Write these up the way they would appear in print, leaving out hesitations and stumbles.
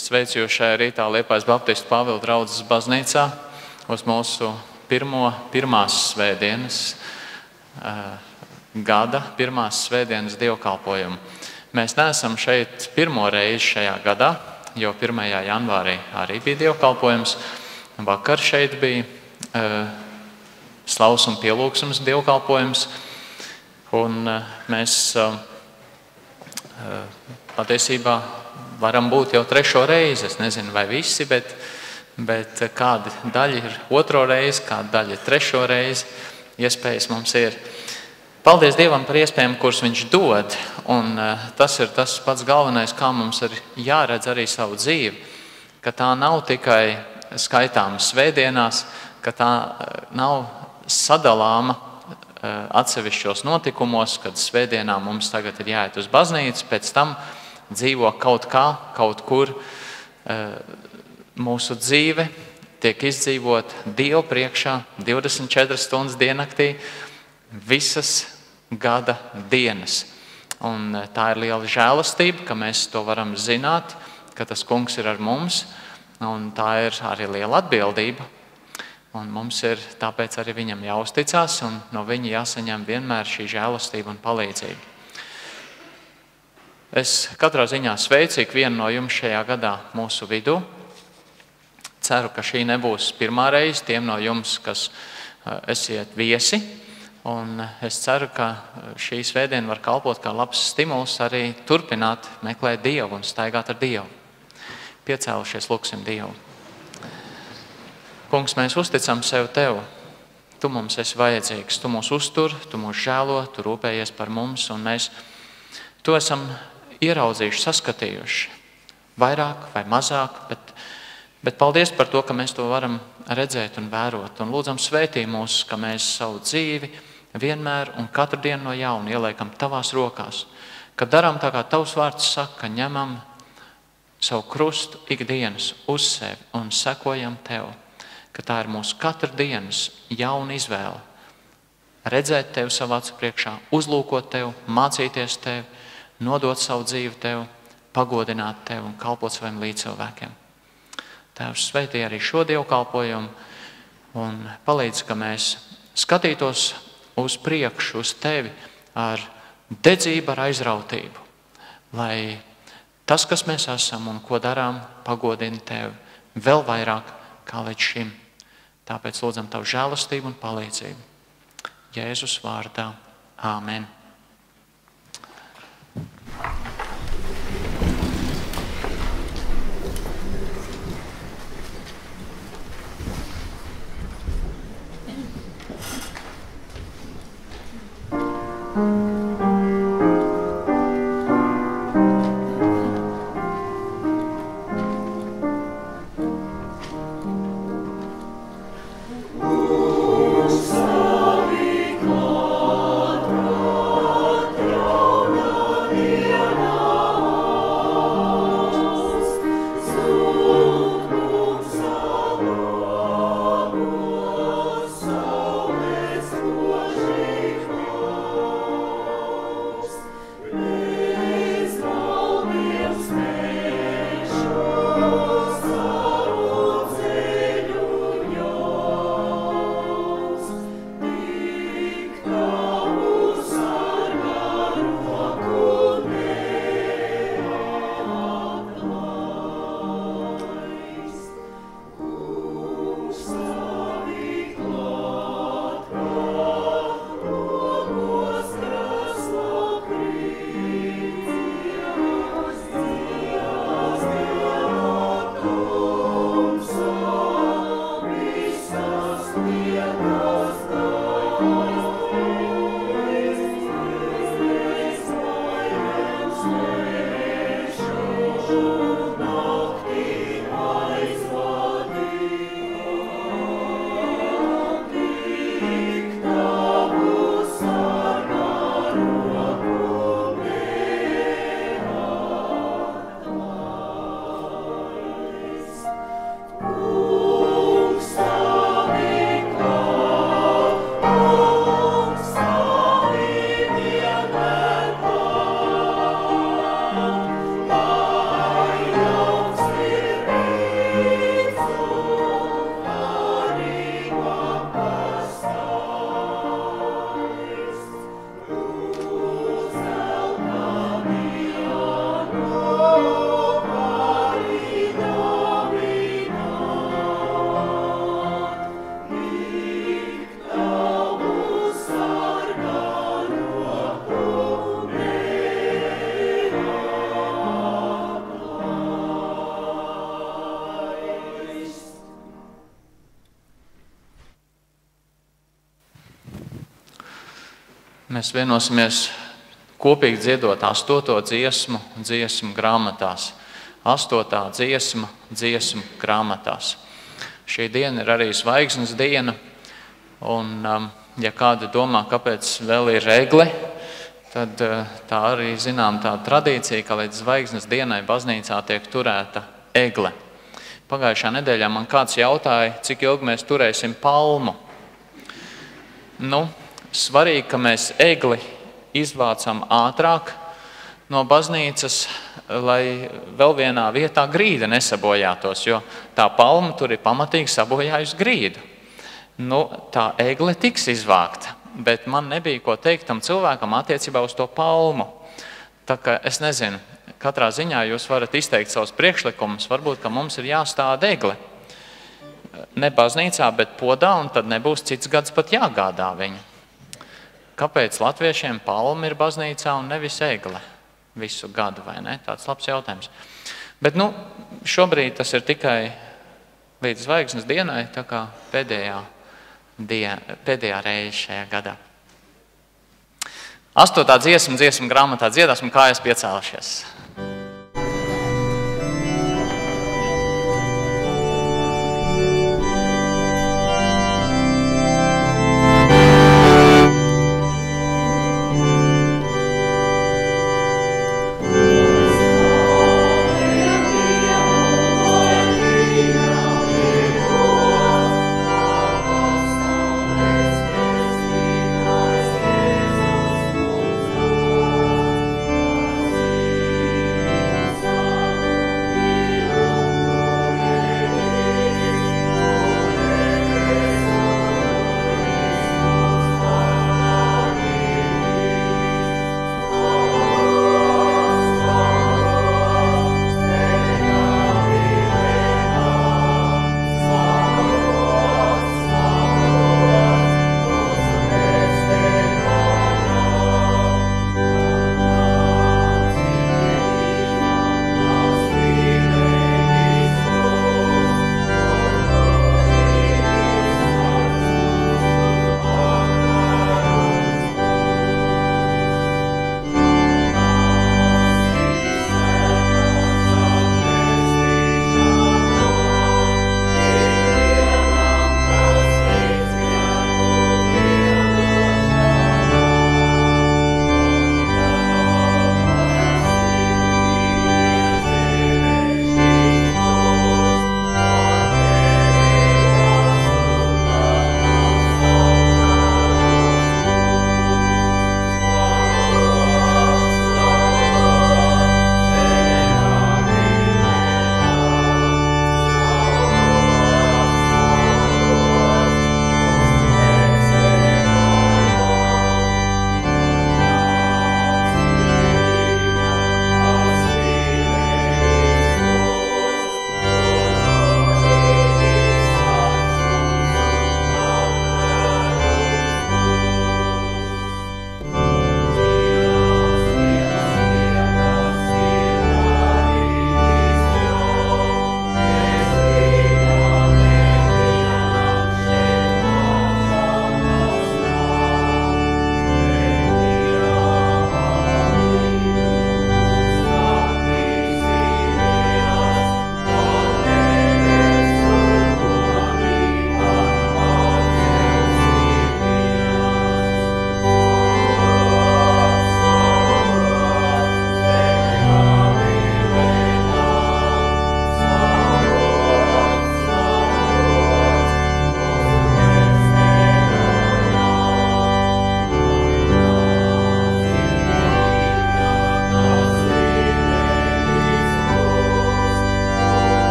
Sveicu jūs šajā rītā Liepājas Baptistu Pāvila draudzes baznīcā uz mūsu pirmās svētdienas gada, pirmās svētdienas dievkalpojumu. Mēs neesam šeit pirmo reizi šajā gadā, jo 1. janvārī arī bija dievkalpojums. Vakar šeit bija slavas un pielūgsmes dievkalpojums. Un mēs patiesībā varam būt jau 3. reizi. Es nezinu, vai visi, bet kāda daļa ir 2. reizi, kāda daļa ir 3. reizi. Iespējas mums ir. Paldies Dievam par iespējām, kuras Viņš dod. Un tas ir tas pats galvenais, kā mums ir jāredz arī savu dzīvi. Ka tā nav tikai skaitāma svētdienās, ka tā nav sadalāma atsevišķos notikumos, kad svētdienā mums tagad ir jāiet uz baznīcu, pēc tam dzīvo kaut kā, kaut kur. Mūsu dzīve tiek izdzīvot Dievu priekšā 24 stundas diennaktī, visas gada dienas. Un tā ir liela žēlastība, ka mēs to varam zināt, ka tas Kungs ir ar mums, un tā ir arī liela atbildība. Un mums ir tāpēc arī Viņam jāuzticās, un no Viņa jāsaņem vienmēr šī žēlastība un palīdzība. Es katrā ziņā sveicu ikvienu no jums šajā gadā mūsu vidū. Ceru, ka šī nebūs pirmā reize tiem no jums, kas esiet viesi. Un es ceru, ka šī svētdiena var kalpot kā labs stimuls arī turpināt meklēt Dievu un staigāt ar Dievu. Piecēlušies, lūksim Dievu. Kungs, mēs uzticam sev Tev. Tu mums esi vajadzīgs, Tu mūs uztur, Tu mūs žēlo, Tu rūpējies par mums, un mēs to esam ieraudzījuši, saskatījuši. Vairāk vai mazāk, bet paldies par to, ka mēs to varam redzēt un vērot. Un lūdzam svētī mūs, ka mēs savu dzīvi vienmēr un katru dienu no jauna ieliekam Tavās rokās. Ka darām tā, kā Tavs vārds saka, ņemam savu krustu ikdienas uz sevi un sekojam Tev. Ka tā ir mūsu katru dienas jauna izvēle. Redzēt Tevi savā acu priekšā, uzlūkot Tev, mācīties Tev, nodot savu dzīvi Tev, pagodināt Tev un kalpot saviem līdzcilvēkiem. Tēvs, svētī arī šo dievkalpojumu un palīdz, ka mēs skatītos uz priekšu, uz Tevi ar dedzību, ar aizrautību, lai tas, kas mēs esam un ko darām, pagodina Tevi vēl vairāk kā līdz šim. Tāpēc lūdzam Tavu žēlastību un palīdzību. Jēzus vārdā. Āmen. Savi katra mēs vienosimies kopīgi dziedot 8. dziesmu grāmatās. 8. dziesmu grāmatās. Šī diena ir arī zvaigznes diena, un ja kādi domā, kāpēc vēl ir egle, tad tā arī zinām tā tradīcija, ka līdz zvaigznes dienai baznīcā tiek turēta egle. Pagājušā nedēļā man kāds jautāja, cik ilgi mēs turēsim palmu. Svarīgi, ka mēs egli izvācam ātrāk no baznīcas, lai vēl vienā vietā grīda nesabojātos, jo tā palma tur ir pamatīgi sabojājusi grīdu. Tā egle tiks izvākta, bet man nebija ko teikt tam cilvēkam attiecībā uz to palmu. Tā kā es nezinu, katrā ziņā jūs varat izteikt savus priekšlikumus, varbūt, ka mums ir jāstāda egle. Ne baznīcā, bet podā, un tad nebūs cits gads pat jāgādā viņu. Kāpēc latviešiem palma ir baznīcā un nevis egle visu gadu, vai ne? Tāds labs jautājums. Bet šobrīd tas ir tikai līdz zvaigznes dienai, tā kā pēdējā reize šajā gadā. 8. dziesmu grāmatā dziedāsim kājas piecēlušies.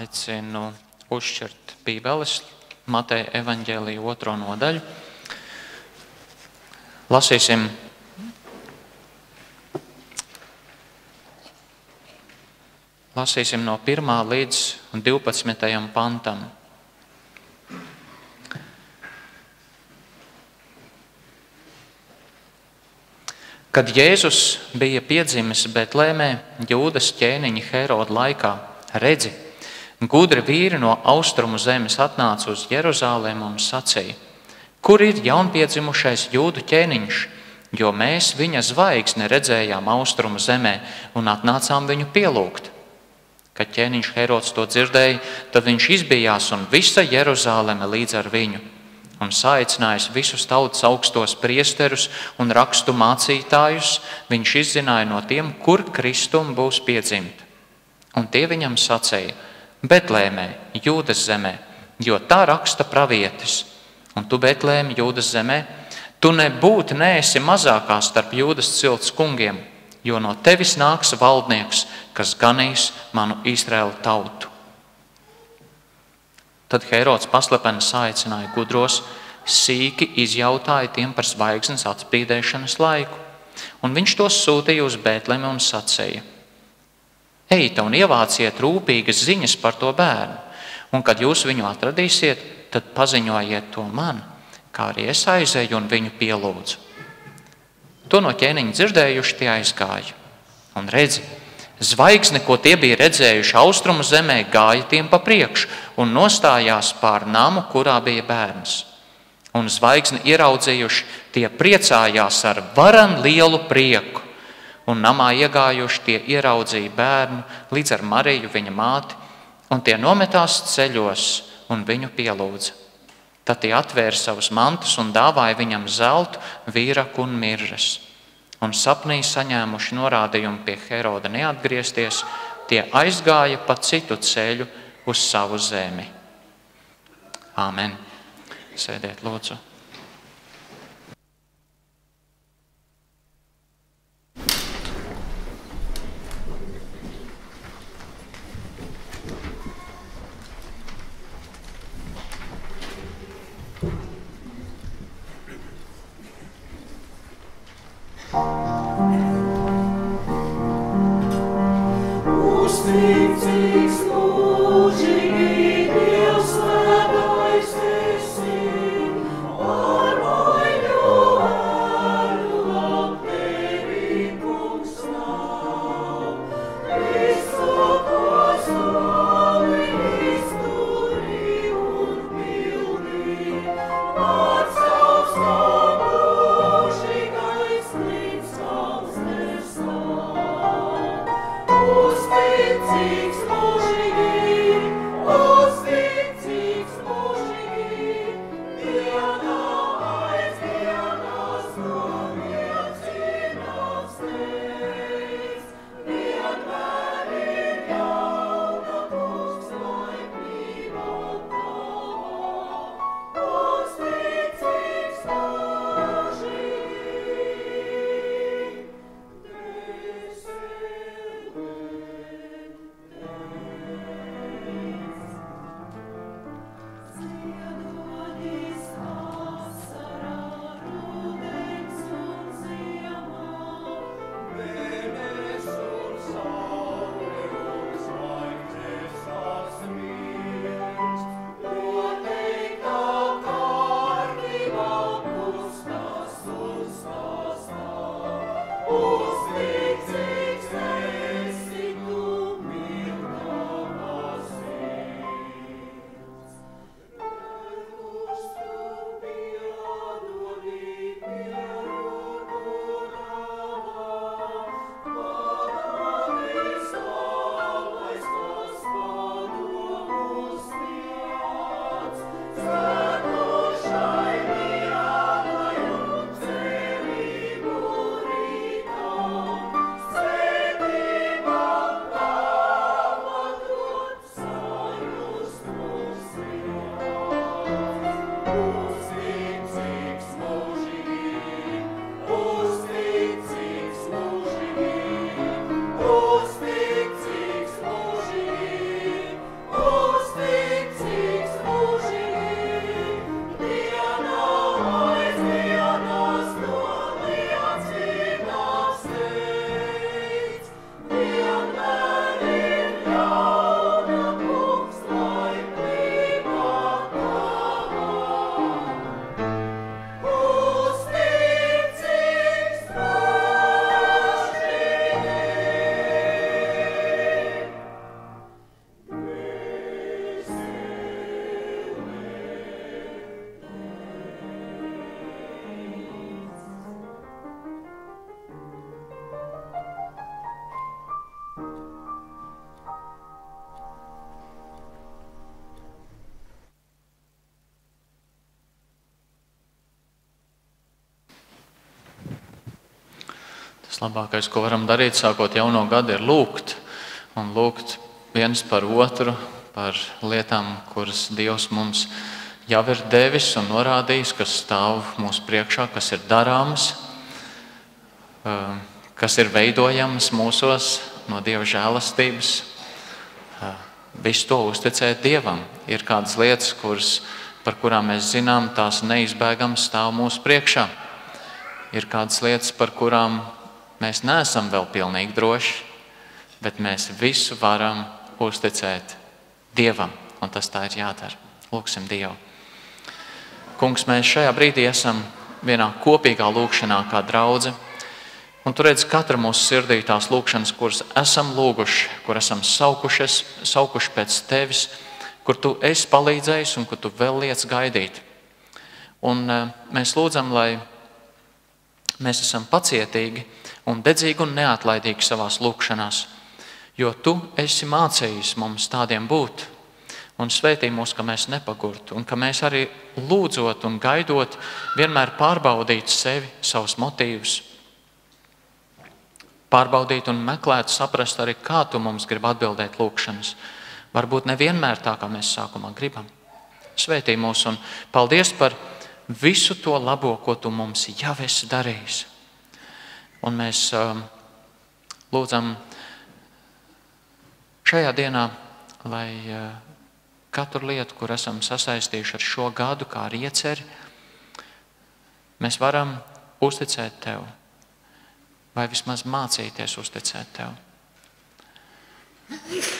aicinu uzšķirt Bībeles, Mateja evaņģēlija 2. nodaļu. Lasīsim no 1. līdz 12. pantam. Kad Jēzus bija piedzimis Betlēmē, Jūdas ķēniņa Heroda laikā, redzi, gudri vīri no austrumu zemes atnāca uz Jeruzalemi un sacīja: Kur ir jaunpiedzimušais Jūdu ķēniņš? Jo mēs viņa zvaigzni redzējām austrumu zemē un atnācām viņu pielūgt. Kad ķēniņš Herods to dzirdēja, tad viņš izbijās un visa Jeruzaleme līdz ar viņu. Un saicinājis visus tautas augstos priesterus un rakstu mācītājus, viņš izzināja no tiem, kur Kristum būs piedzimt. Un tie viņam sacīja: Betlēmē, Jūdas zemē, jo tā raksta pravietis. Un tu, Betlēme, Jūdas zemē, tu nebūtu neesi mazākā starp Jūdas cilts kungiem, jo no tevis nāks valdnieks, kas ganīs manu Izraēlu tautu. Tad Herods paslepeni saicināja gudros, sīki izjautāja tiem par zvaigznes atspīdēšanas laiku. Un viņš tos sūtīja uz Betlemi un sacīja: Ejiet un ievāciet rūpīgas ziņas par to bērnu, un kad jūs viņu atradīsiet, tad paziņojiet to man, kā arī es aizēju un viņu pielūdzu. To no ķēniņa dzirdējuši tie aizgāja. Un redzi, zvaigzne, ko tie bija redzējuši austrumu zemē, gāja tiem pa priekšu un nostājās pār namu, kurā bija bērns. Un zvaigzni ieraudzījuši, tie priecājās ar varan lielu prieku. Un namā iegājuši, tie ieraudzīja bērnu līdz ar Mariju, viņa māti, un tie nometās ceļos un viņu pielūdza. Tad tie atvēra savus mantus un dāvāja viņam zeltu, vīraku un miržas. Un sapnī saņēmuši norādījumu pie Heroda neatgriezties, tie aizgāja pa citu ceļu uz savu zemi. Āmen. Sēdiet, lūdzu. Uzticīgs mūžīgi Dievs svētais esi, ar maiņu ēnu ap tevi kungs nav. Visu, ko soli izturi un pildi, pats savs nav mūžīgais līdz kāds nesāv. Uzticīgs mūžīgi, uzticīgs mūžīgi, dienā aiz dienās to liecinās teiks. Vienmēr ir jauna kungs laipnībā tavā. Uzticīgs mūžīgi. Tas labākais, ko varam darīt, sākot jauno gadu, ir lūgt. Un lūgt viens par otru, par lietām, kuras Dievs mums jau ir devis un norādījis, kas stāv mūsu priekšā, kas ir darāmas, kas ir veidojamas mūsos no Dieva žēlastības. Visu to uzticēt Dievam. Ir kādas lietas, par kurām mēs zinām, tās neizbēgami stāv mūsu priekšā. Ir kādas lietas, par kurām mēs neesam vēl pilnīgi droši, bet mēs visu varam uzticēt Dievam, un tas tā ir jādara. Lūksim Dievu. Kungs, mēs šajā brīdī esam vienā kopīgā lūkšanā kā draudze, un tu redzi katra mūsu sirdī tās lūkšanas, kuras esam lūguši, kur esam saukuši pēc tevis, kur tu esi palīdzējis un kur tu vēl liec gaidīt. Un mēs lūdzam, lai mēs esam pacietīgi un dedzīgi un neatlaidīgi savās lūkšanās, jo tu esi mācījis mums tādiem būt. Un svētī mūs, ka mēs nepagurtu, un ka mēs arī lūdzot un gaidot, vienmēr pārbaudītu sevi, savus motīvus. Pārbaudīt un meklēt, saprast arī, kā tu mums grib atbildēt lūkšanas. Varbūt nevienmēr tā, kā mēs sākumā gribam. Svētī mūs un paldies par visu to labo, ko tu mums jau esi darījis. Un mēs lūdzam šajā dienā, lai katru lietu, kur esam sasaistījuši ar šo gadu, kā ar ieceri, mēs varam uzticēt tev, vai vismaz mācīties uzticēt tev.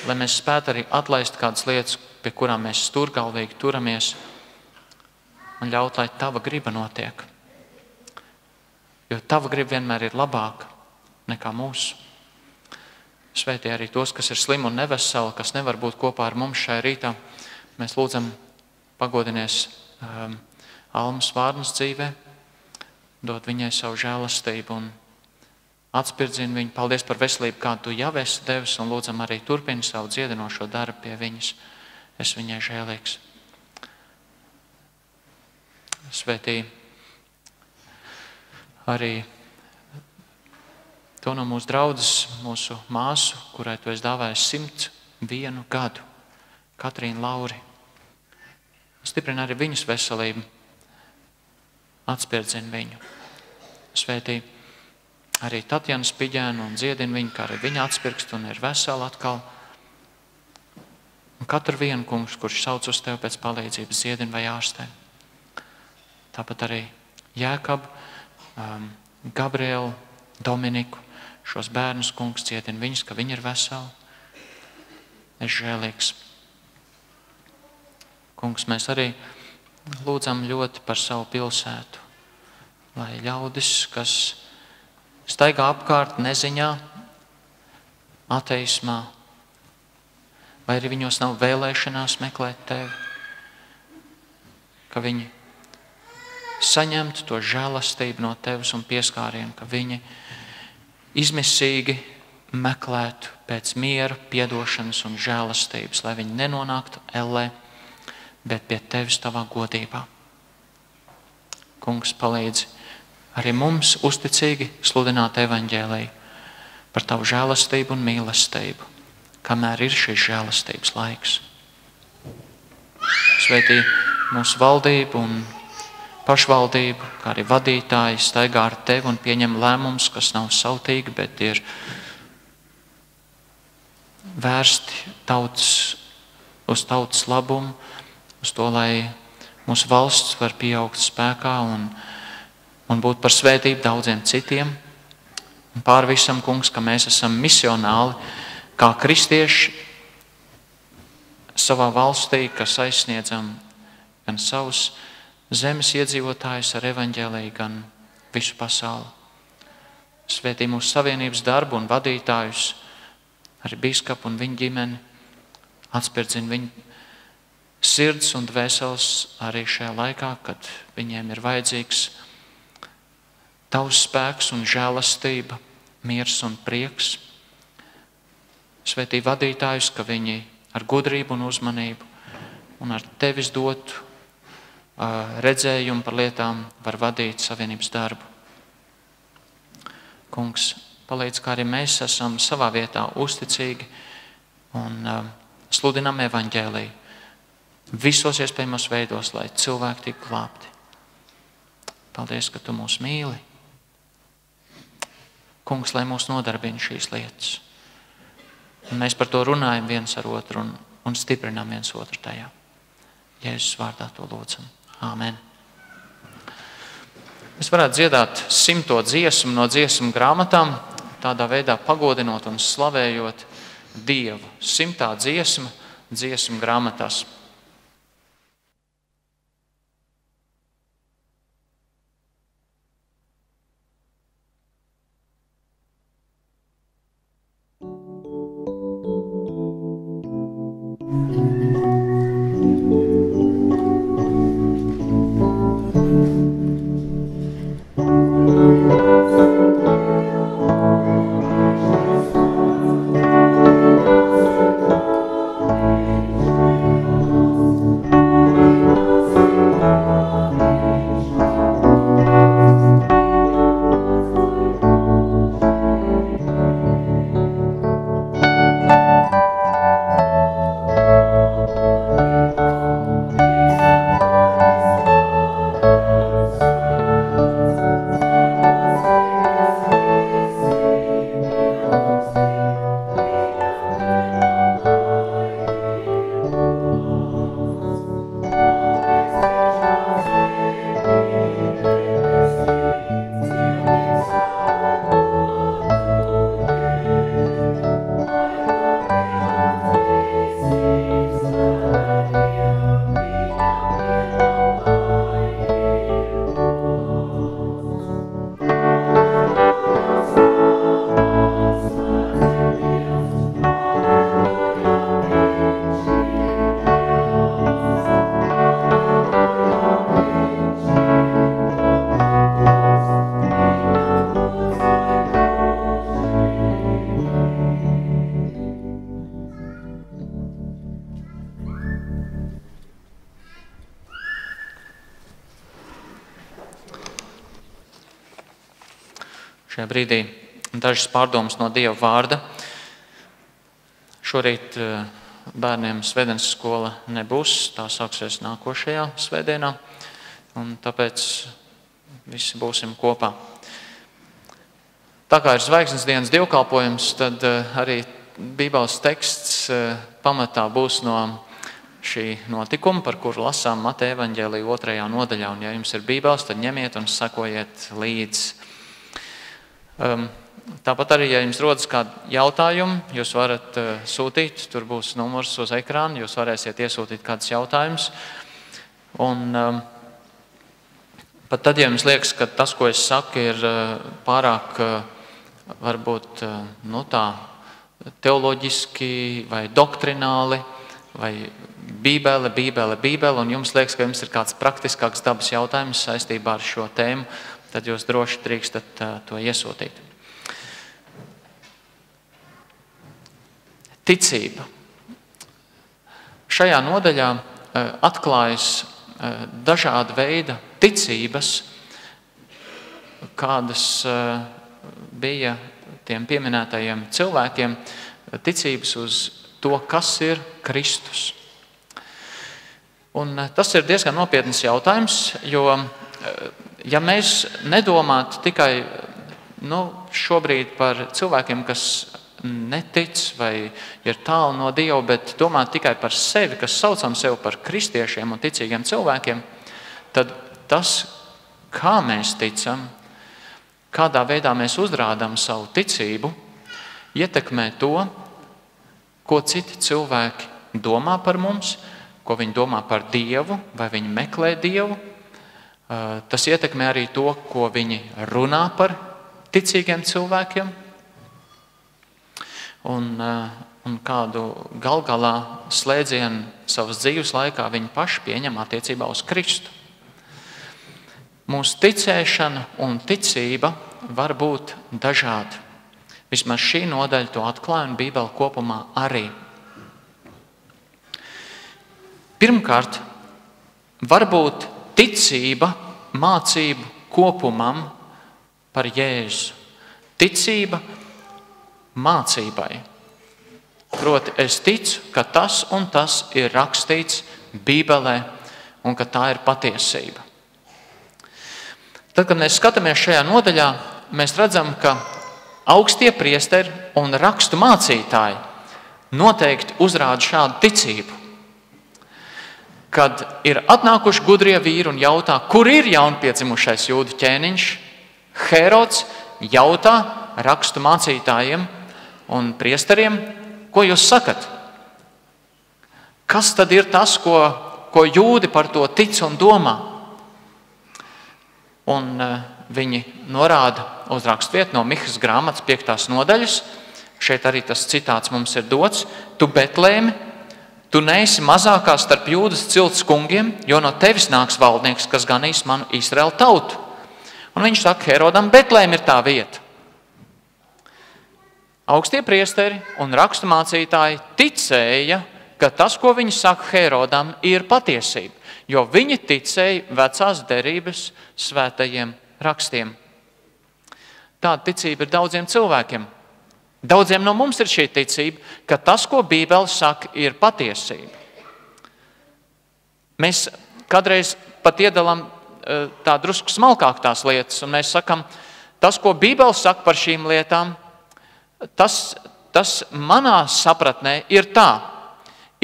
Lai mēs spētu arī atlaist kādas lietas, pie kurām mēs stūrgalvīgi turamies, un ļaut, lai tava griba notiek. Jo tava griba vienmēr ir labāka nekā mūsu. Svētī arī tos, kas ir slimi un neveseli, kas nevar būt kopā ar mums šajā rītā. Mēs lūdzam, pagodinies Almas Vārnas dzīvē, dod viņai savu žēlastību un atspirdzini viņu. Paldies par veselību, kādu tu jau esi devis, un lūdzam arī turpini savu dziedinošo darbu pie viņas. Es viņai žēlīgs. Svētī arī to no mūsu draudzes, mūsu māsu, kurai tu esi dāvājis 101 gadu, Katrīnu Lauri. Stiprina arī viņas veselību, atspirdzina viņu. Svētī arī Tatjana Spiģēnu un dziedina viņu, kā arī viņa atspirkst un ir vesela atkal. Un katru vienu, kungs, kurš sauc uz tevi pēc palīdzības, dziedina vai ārstē. Tāpat arī Jēkabu, Gabrielu, Dominiku, šos bērnus, kungs, dziedina viņus, ka viņi ir veseli. Es žēlīgs. Kungs, mēs arī lūdzam ļoti par savu pilsētu, lai ļaudis, kas staigā apkārt neziņā, ateismā, vai arī viņos nav vēlēšanās meklēt tevi, ka viņi saņemtu to žēlastību no tevis un pieskārienu, ka viņi izmisīgi meklētu pēc miera, piedošanas un žēlastības, lai viņi nenonāktu ellē, bet pie tevis tavā godībā. Kungs, palīdzi arī mums uzticīgi sludināt evaņģēliju par tavu žēlastību un mīlestību, kamēr ir šīs žēlastības laiks. Svētī mūsu valdību un pašvaldību, kā arī vadītāji staigā ar tevi un pieņem lēmumus, kas nav sautīgi, bet ir vērsti uz tautas labumu, uz to, lai mūsu valsts var pieaugt spēkā un būt par svētību daudziem citiem. Un pār visam, kungs, ka mēs esam misionāli, kā kristieši savā valstī, kas aizsniedzam gan savus zemes iedzīvotājus ar evaņģēliju, gan visu pasauli. Svētī mūsu savienības darbu un vadītājus, arī bīskapu un viņu ģimeni, atspirdzina viņu sirds un dvēseles arī šajā laikā, kad viņiem ir vajadzīgs tavs spēks un žēlastība, miers un prieks. Svētī vadītājus, ka viņi ar gudrību un uzmanību un ar tevis dotu redzējumu par lietām var vadīt savienības darbu. Kungs, palīdz, kā arī mēs esam savā vietā uzticīgi un sludinām evaņģēliju visos iespējamos veidos, lai cilvēki tik glābti. Paldies, ka tu mūs mīli. Kungs, lai mūs nodarbina šīs lietas. Un mēs par to runājam viens ar otru un stiprinām viens otru tajā. Jēzus vārdā to lūdzam. Āmen. Mēs varētu dziedāt 100. dziesmu no dziesmu grāmatām, tādā veidā pagodinot un slavējot Dievu. 100. dziesma dziesmu grāmatās. Šajā brīdī dažas pārdomas no Dieva vārda. Šorīt bērniem svētdienas skola nebūs, tā sāksies nākošajā svētdienā, un tāpēc visi būsim kopā. Tā kā ir zvaigznes dienas dievkalpojums, tad arī Bībeles teksts pamatā būs no šī notikuma, par kuru lasām Mateja evaņģēlija 2. nodaļā. Un ja jums ir Bībeles, tad ņemiet un sekojiet līdzi. Tāpat arī, ja jums rodas kādi jautājumi, jūs varat sūtīt, tur būs numurs uz ekrāna, jūs varēsiet iesūtīt kādus jautājumus. Un pat tad, ja jums liekas, ka tas, ko es saku, ir pārāk varbūt tā teoloģiski vai doktrināli, vai Bībele, un jums liekas, ka jums ir kāds praktiskāks dabas jautājums saistībā ar šo tēmu, tad jūs droši drīkstat to iesūtīt. Ticība. Šajā nodaļā atklājas dažāda veida ticības, kādas bija tiem pieminētajiem cilvēkiem, ticības uz to, kas ir Kristus. Un tas ir diezgan nopietns jautājums, jo ja mēs nedomātu tikai šobrīd par cilvēkiem, kas netic vai ir tālu no Dieva, bet domātu tikai par sevi, kas saucam sevi par kristiešiem un ticīgiem cilvēkiem, tad tas, kā mēs ticam, kādā veidā mēs uzrādām savu ticību, ietekmē to, ko citi cilvēki domā par mums, ko viņi domā par Dievu, vai viņi meklē Dievu. Tas ietekmē arī to, ko viņi runā par ticīgiem cilvēkiem un kādu galā slēdzienu savas dzīves laikā viņi paši pieņem attiecībā uz Kristu. Mūsu ticēšana un ticība var būt dažādi. Vismaz šī nodaļa to atklāja un Bībele kopumā arī. Pirmkārt, var būt ticība mācību kopumam par Jēzu. Ticība mācībai. Proti, es ticu, ka tas un tas ir rakstīts Bībelē un ka tā ir patiesība. Tad, kad mēs skatāmies šajā nodaļā, mēs redzam, ka augstie priesteri un rakstu mācītāji noteikti uzrāda šādu ticību. Kad ir atnākuši gudrie vīri un jautā, kur ir jaunpiedzimušais jūdu ķēniņš, Herods jautā rakstu mācītājiem un priesteriem, ko jūs sakat? Kas tad ir tas, ko jūdi par to tic un domā? Un viņi norāda uz rakstvietu no Mihas grāmatas 5. nodaļas. Šeit arī tas citāts mums ir dots. Tu, Betlēmi, tu neesi mazākā starp Jūdas cilts kungiem, jo no tevis nāks valdnieks, kas ganīs manu Izraēlu tautu. Un viņš saka, Herodam, Betlēmi ir tā vieta. Augstie priesteri un rakstu mācītāji ticēja, ka tas, ko viņi saka Herodam, ir patiesība, jo viņi ticēja vecās derības svētajiem rakstiem. Tāda ticība ir daudziem cilvēkiem. Daudziem no mums ir šī ticība, ka tas, ko Bībele saka, ir patiesība. Mēs kādreiz pat iedalām tā drusku smalkāk tās lietas, un mēs sakam, tas, ko Bībele saka par šīm lietām, tas manā sapratnē ir tā.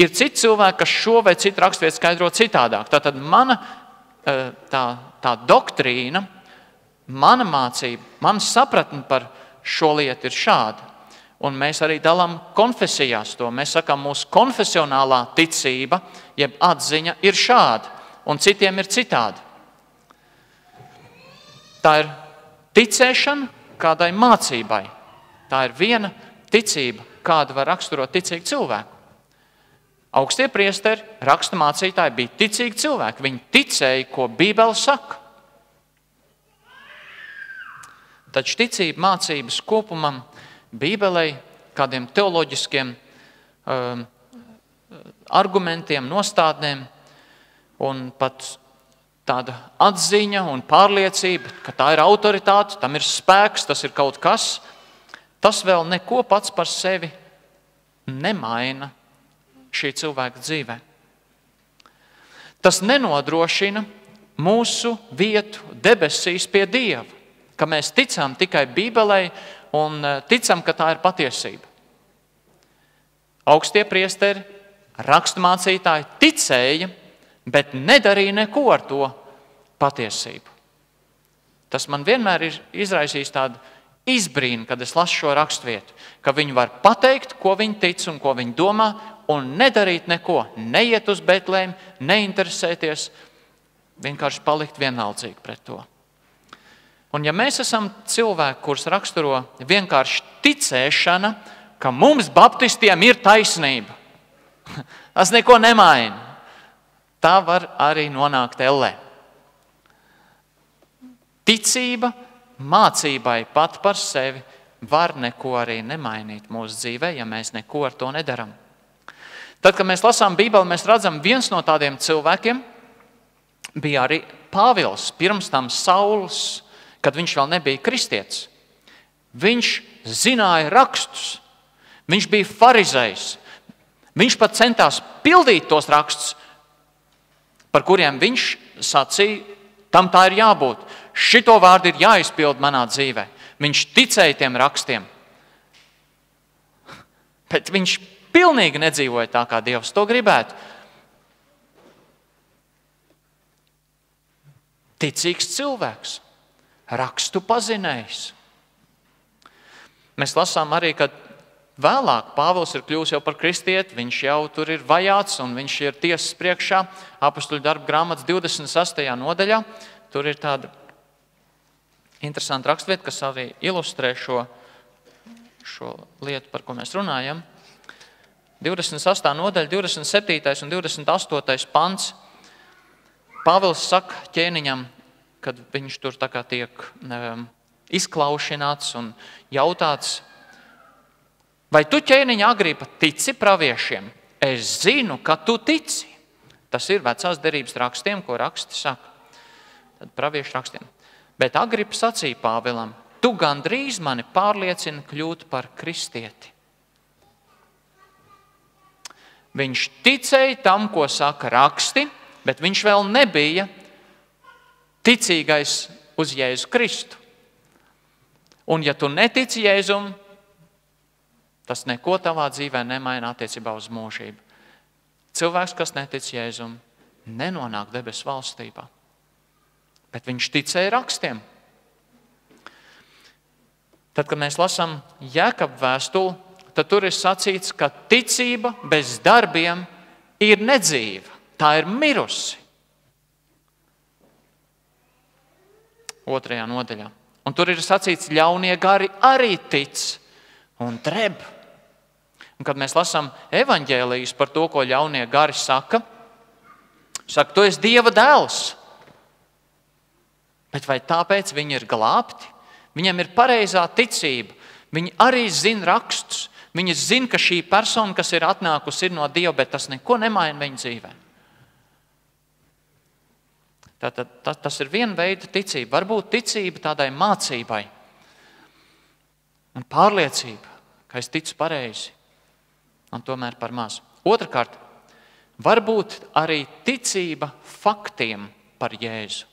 Ir citi cilvēki, kas šo vai citu rakstvietu skaidro citādāk. Tātad mana tā doktrīna, mana mācība, mana sapratne par šo lietu ir šāda. Un mēs arī dalām konfesijās to. Mēs sakām, mūsu konfesionālā ticība, jeb atziņa ir šāda, un citiem ir citādi. Tā ir ticēšana kādai mācībai. Tā ir viena ticība, kāda var raksturot ticīgu cilvēku. Augstie priesteri, raksta mācītāji bija ticīgi cilvēki. Viņi ticēja, ko Bībele saka. Taču ticība mācības kopumam, Bībelei, kādiem teoloģiskiem argumentiem, nostādnēm un pat tāda atziņa un pārliecība, ka tā ir autoritāte, tam ir spēks, tas ir kaut kas, tas vēl neko pats par sevi nemaina šī cilvēka dzīvē. Tas nenodrošina mūsu vietu debesīs pie Dieva, ka mēs ticam tikai Bībelei un ticam, ka tā ir patiesība. Augstie priesteri, raksturmācītāji ticēja, bet nedarīja neko ar to patiesību. Tas man vienmēr ir izraisījis tādu izbrīnu, kad es lasu šo raksturvietu, ka viņi var pateikt, ko viņi tic un ko viņi domā, un nedarīt neko, neiet uz Betlēmi, neinteresēties, vienkārši palikt vienaldzīgi pret to. Un ja mēs esam cilvēki, kurus raksturo vienkārši ticēšana, ka mums, baptistiem, ir taisnība, tas neko nemaina, tā var arī nonākt ellē. Ticība mācībai pat par sevi var neko arī nemainīt mūsu dzīvē, ja mēs neko ar to nedaram. Tad, kad mēs lasām Bībeli, mēs redzam, viens no tādiem cilvēkiem bija arī Pāvils, pirms tam Sauls, kad viņš vēl nebija kristietis. Viņš zināja rakstus, viņš bija farizejs, viņš pat centās pildīt tos rakstus, par kuriem viņš sacīja, tam tā ir jābūt. Šito vārdu ir jāizpild manā dzīvē. Viņš ticēja tiem rakstiem. Bet viņš pilnīgi nedzīvoja tā, kā Dievs to gribētu. Ticīgs cilvēks, rakstu pazinējs. Mēs lasām arī, ka vēlāk Pāvils ir kļūs jau par kristieti, viņš jau tur ir vajāts un viņš ir tiesas priekšā. Apostuļu darbu grāmatas 26. nodaļā. Tur ir tāda interesanta rakstvieta, kas arī ilustrē šo lietu, par ko mēs runājam. 28. nodaļa, 27. un 28. pants. Pāvils saka ķēniņam, kad viņš tur tā kā tiek izklaušināts un jautāts, vai tu, ķēniņa Agripa, tici praviešiem? Es zinu, ka tu tici. Tas ir vecās derības rakstiem, ko raksti saka. Tad praviešu rakstiem. Bet Agripa sacīja Pāvilam, tu gandrīz mani pārliecini kļūt par kristieti. Viņš ticēja tam, ko saka raksti, bet viņš vēl nebija ticīgais uz Jēzu Kristu. Un ja tu netici Jēzum, tas neko tavā dzīvē nemaina attiecībā uz mūžību. Cilvēks, kas netic Jēzum, nenonāk debesu valstībā. Bet viņš ticēja rakstiem. Tad, kad mēs lasām Jēkaba vēstuli, tad tur ir sacīts, ka ticība bez darbiem ir nedzīva. Tā ir mirusi. 2. nodaļā. Un tur ir sacīts, ļaunie gari arī tic un dreb. Un kad mēs lasām evaņģēlijus par to, ko ļaunie gari saka, tu esi Dieva dēls. Bet vai tāpēc viņi ir glābti? Viņiem ir pareizā ticība. Viņi arī zina rakstus. Viņi zina, ka šī persona, kas ir atnākusi, ir no Dieva, bet tas neko nemaina viņa dzīvē. Tas ir viena veida ticība. Varbūt ticība tādai mācībai un pārliecība, ka es ticu pareizi un tomēr par maz. Otrakārt, varbūt arī ticība faktiem par Jēzu.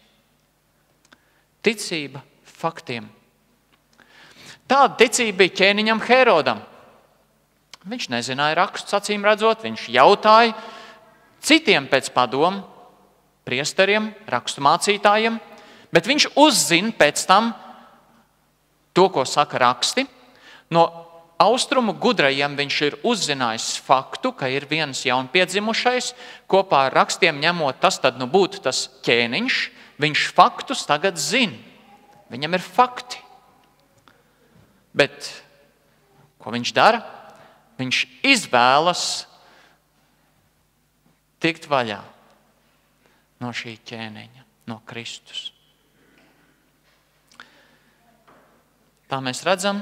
Ticība faktiem. Tāda ticība bija ķēniņam Herodam. Viņš nezināja rakstus, acīm redzot, viņš jautāja citiem pēc padomu, priesteriem, rakstu mācītājiem, bet viņš uzzina pēc tam to, ko saka raksti. No austrumu gudrajiem viņš ir uzzinājis faktu, ka ir viens jaunpiedzimušais, kopā ar rakstiem ņemot, tas tad būtu tas ķēniņš, viņš faktus tagad zina. Viņam ir fakti. Bet ko viņš dara? Viņš izvēlas tikt vaļā no šī ķēniņa, no Kristus. Tā mēs redzam,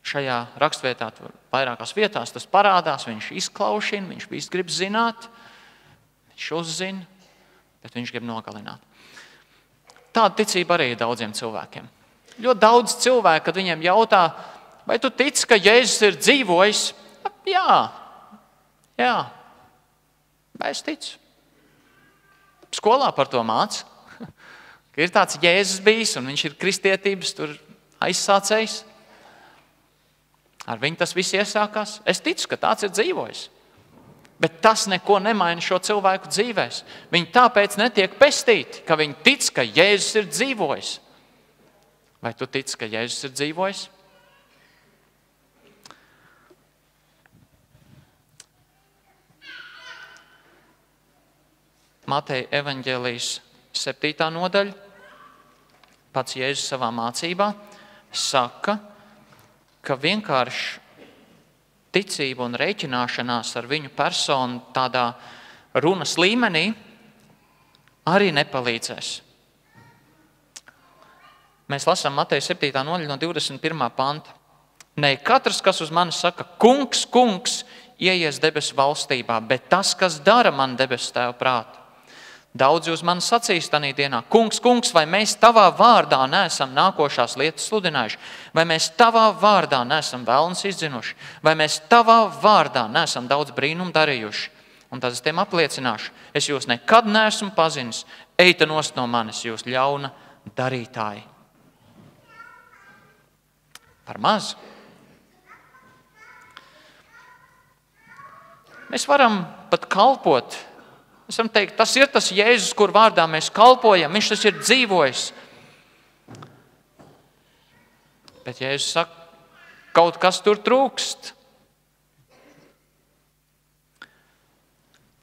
šajā rakstvietā, vairākās vietās tas parādās, viņš izklaušina, viņš visu grib zināt, viņš uzzina, bet viņš grib nogalināt. Tāda ticība arī ir daudziem cilvēkiem. Ļoti daudz cilvēku, kad viņiem jautā, vai tu tici, ka Jēzus ir dzīvojis? Jā, es ticu. Skolā par to māca, ka ir tāds Jēzus bijis un viņš ir kristietības tur aizsācējs. Ar viņu tas viss iesākās. Es ticu, ka tāds ir dzīvojis. Bet tas neko nemaina šo cilvēku dzīvēs. Viņi tāpēc netiek pestīti, ka viņi tic, ka Jēzus ir dzīvojis. Vai tu tici, ka Jēzus ir dzīvojis? Mateja evaņģēlijas 7. nodaļa, pats Jēzus savā mācībā saka, ka vienkārši ticība un rēķināšanās ar viņu personu tādā runas līmenī arī nepalīdzēs. Mēs lasām Mateja 7. nodaļa no 21. panta. Ne katrs, kas uz mani saka, kungs, kungs, ieies debesu valstībā, bet tas, kas dara man debesu tēva prātu. Daudzi uz mani sacīs tanī dienā, kungs, kungs, vai mēs tavā vārdā neesam nākošās lietas sludinājuši, vai mēs tavā vārdā neesam vēlns izdzinuši, vai mēs tavā vārdā neesam daudz brīnumu darījuši. Un tad es tiem apliecināšu, es jūs nekad neesmu pazinis, eita nost no manis, jūs ļauna darītāji. Par maz. Mēs varam pat kalpot. Mēs varam teikt, tas ir tas Jēzus, kur vārdā mēs kalpojam, viņš tas ir dzīvojis. Bet Jēzus saka, kaut kas tur trūkst.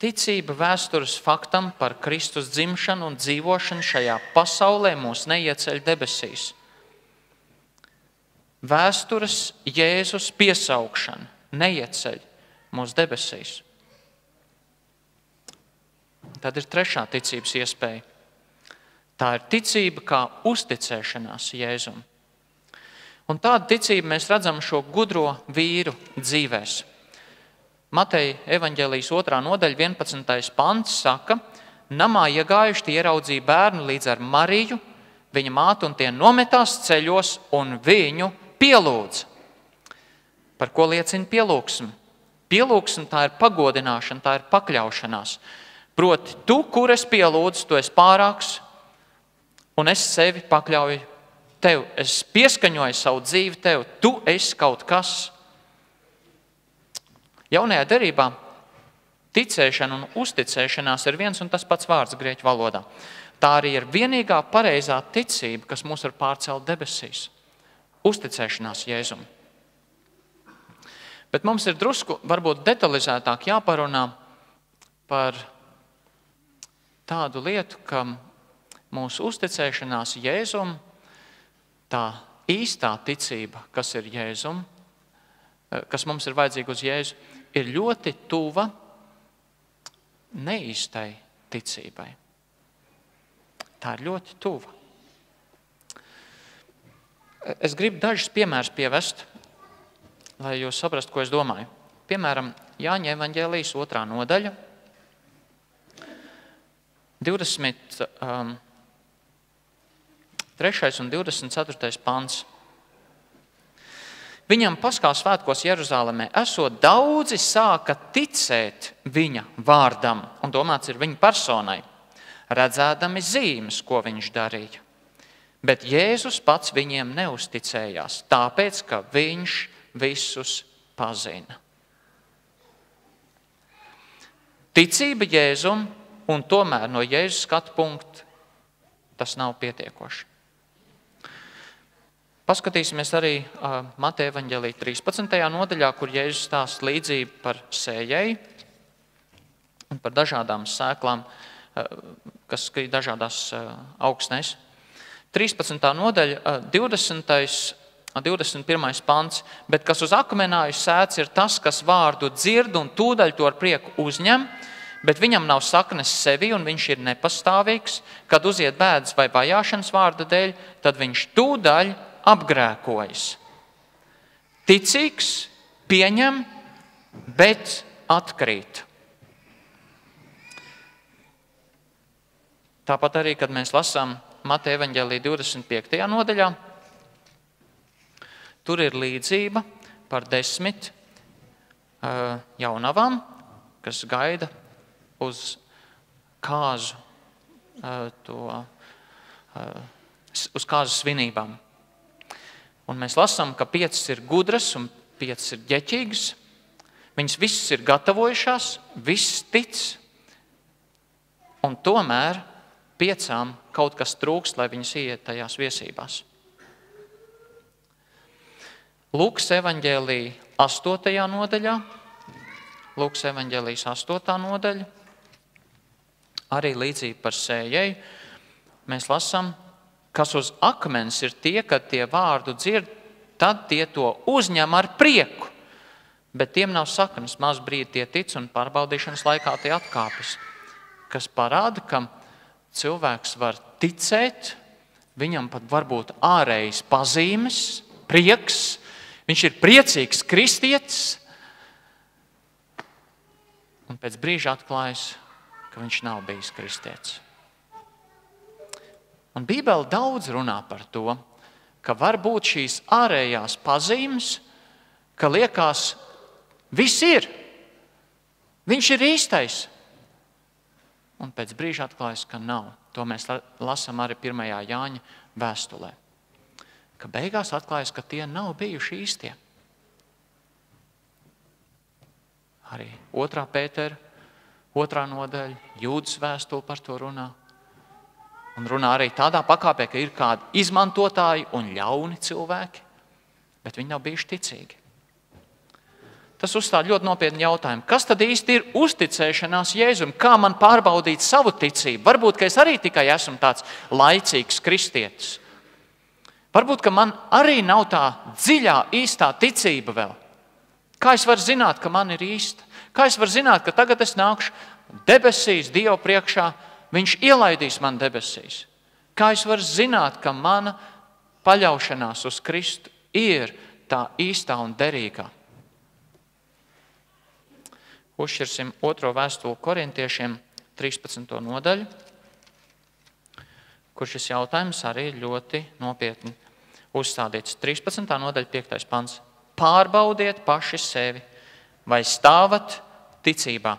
Ticība vēstures faktam par Kristus dzimšanu un dzīvošanu šajā pasaulē mūs neieceļ debesīs. Vēstures Jēzus piesaukšana neieceļ mūs debesīs. Tad ir trešā ticības iespēja. Tā ir ticība kā uzticēšanās Jēzum. Un tādu ticību mēs redzam šo gudro vīru dzīvēs. Mateja evaņģēlijas 2. nodaļa 11. pants saka, namā iegājuši tie ieraudzīja bērnu līdz ar Mariju, viņa māte un tie nometās ceļos un viņu pielūdza. Par ko liecina pielūgsme? Pielūgsme tā ir pagodināšana, tā ir pakļaušanās. Proti, tu, kur es pielūdzu, tu esi pārāks, un es sevi pakļauju tev. Es pieskaņoju savu dzīvi tev. Tu esi kaut kas. Jaunajā derībā ticēšana un uzticēšanās ir viens un tas pats vārds grieķu valodā. Tā arī ir vienīgā pareizā ticība, kas mūs var pārcelt debesīs. Uzticēšanās Jēzum. Bet mums ir drusku, varbūt detalizētāk jāparunā par tādu lietu, ka mūsu uzticēšanās Jēzum, tā īstā ticība, kas ir Jēzum, kas mums ir vajadzīga uz Jēzu, ir ļoti tuva neīstai ticībai. Tā ir ļoti tuva. Es gribu dažus piemērus pievest, lai jūs saprastu, ko es domāju. Piemēram, Jāņa evaņģēlijas 2. nodaļa, 23. un 24. pants. Viņam Paskā svētkos Jeruzalemē esot daudzi sāka ticēt viņa vārdam, un domāts ir viņa personai, redzēdami zīmes, ko viņš darīja. Bet Jēzus pats viņiem neusticējās, tāpēc, ka viņš visus pazina. Ticība Jēzum, un tomēr no Jēzus skatu punkta tas nav pietiekoši. Paskatīsimies arī Mateja evaņģēlija 13. nodaļā, kur Jēzus stāsta līdzību par sējēju un par dažādām sēklām, kas krīt dažādās augsnēs. 13. nodaļa, 20. 21. pants. Bet kas uz akmenāju sēts ir tas, kas vārdu dzird un tūdaļ to ar prieku uzņem, bet viņam nav saknes sevi un viņš ir nepastāvīgs. Kad uziet bēdas vai vajāšanas vārda dēļ, tad viņš tūdaļ apgrēkojas. Ticīgs pieņem, bet atkrīt. Tāpat arī, kad mēs lasām Mateja evaņģēlija 25. nodaļā, tur ir līdzība par 10 jaunavām, kas gaida uz kāzu, uz kāzu svinībām. Un mēs lasām, ka 5 ir gudras un 5 ir ģeķīgas. Viņas visas ir gatavojušās, viss tic, un tomēr 5 kaut kas trūkst, lai viņas iet tajās viesībās. Lūkas evaņģēlija 8. nodaļā, Lūkas evaņģēlijas 8. nodaļa, arī līdzība par sējēju, mēs lasām, kas uz akmens ir tie, kad tie vārdu dzird, tad tie to uzņem ar prieku, bet tiem nav saknes, maz brīdi tie tic un pārbaudīšanas laikā tie atkāpjas, kas parāda, ka cilvēks var ticēt, viņam pat varbūt ārējas pazīmes, prieks, viņš ir priecīgs kristietis, un pēc brīža atklājas, ka viņš nav bijis kristietis. Un Bībele daudz runā par to, ka var būt šīs ārējās pazīmes, ka liekas, viss ir, viņš ir īstais. Un pēc brīža atklājas, ka nav. To mēs lasām arī 1. Jāņa vēstulē. Ka beigās atklājas, ka tie nav bijuši īstie. Arī 2. Pētera, 2. nodaļa, Jūdas vēstule par to runā. Un runā arī tādā pakāpē, ka ir kādi izmantotāji un ļauni cilvēki, bet viņi nav bijuši ticīgi. Tas uzstāda ļoti nopietnu jautājumu. Kas tad īsti ir uzticēšanās Jēzum? Kā man pārbaudīt savu ticību? Varbūt, ka es arī tikai esmu tāds laicīgs kristietis. Varbūt, ka man arī nav tā dziļā, īstā ticība vēl. Kā es varu zināt, ka man ir īsta? Kā es varu zināt, ka tagad es nākšu debesīs Dievu priekšā, Viņš ielaidīs man debesīs? Kā es varu zināt, ka mana paļaušanās uz Kristu ir tā īstā un derīgā? Uzšķirsim 2. vēstuli korintiešiem 13. nodaļu, kur šis jautājums arī ļoti nopietni uzstādīts. 13. nodaļa, 5. pants. Pārbaudiet paši sevi, vai stāvat ticībā.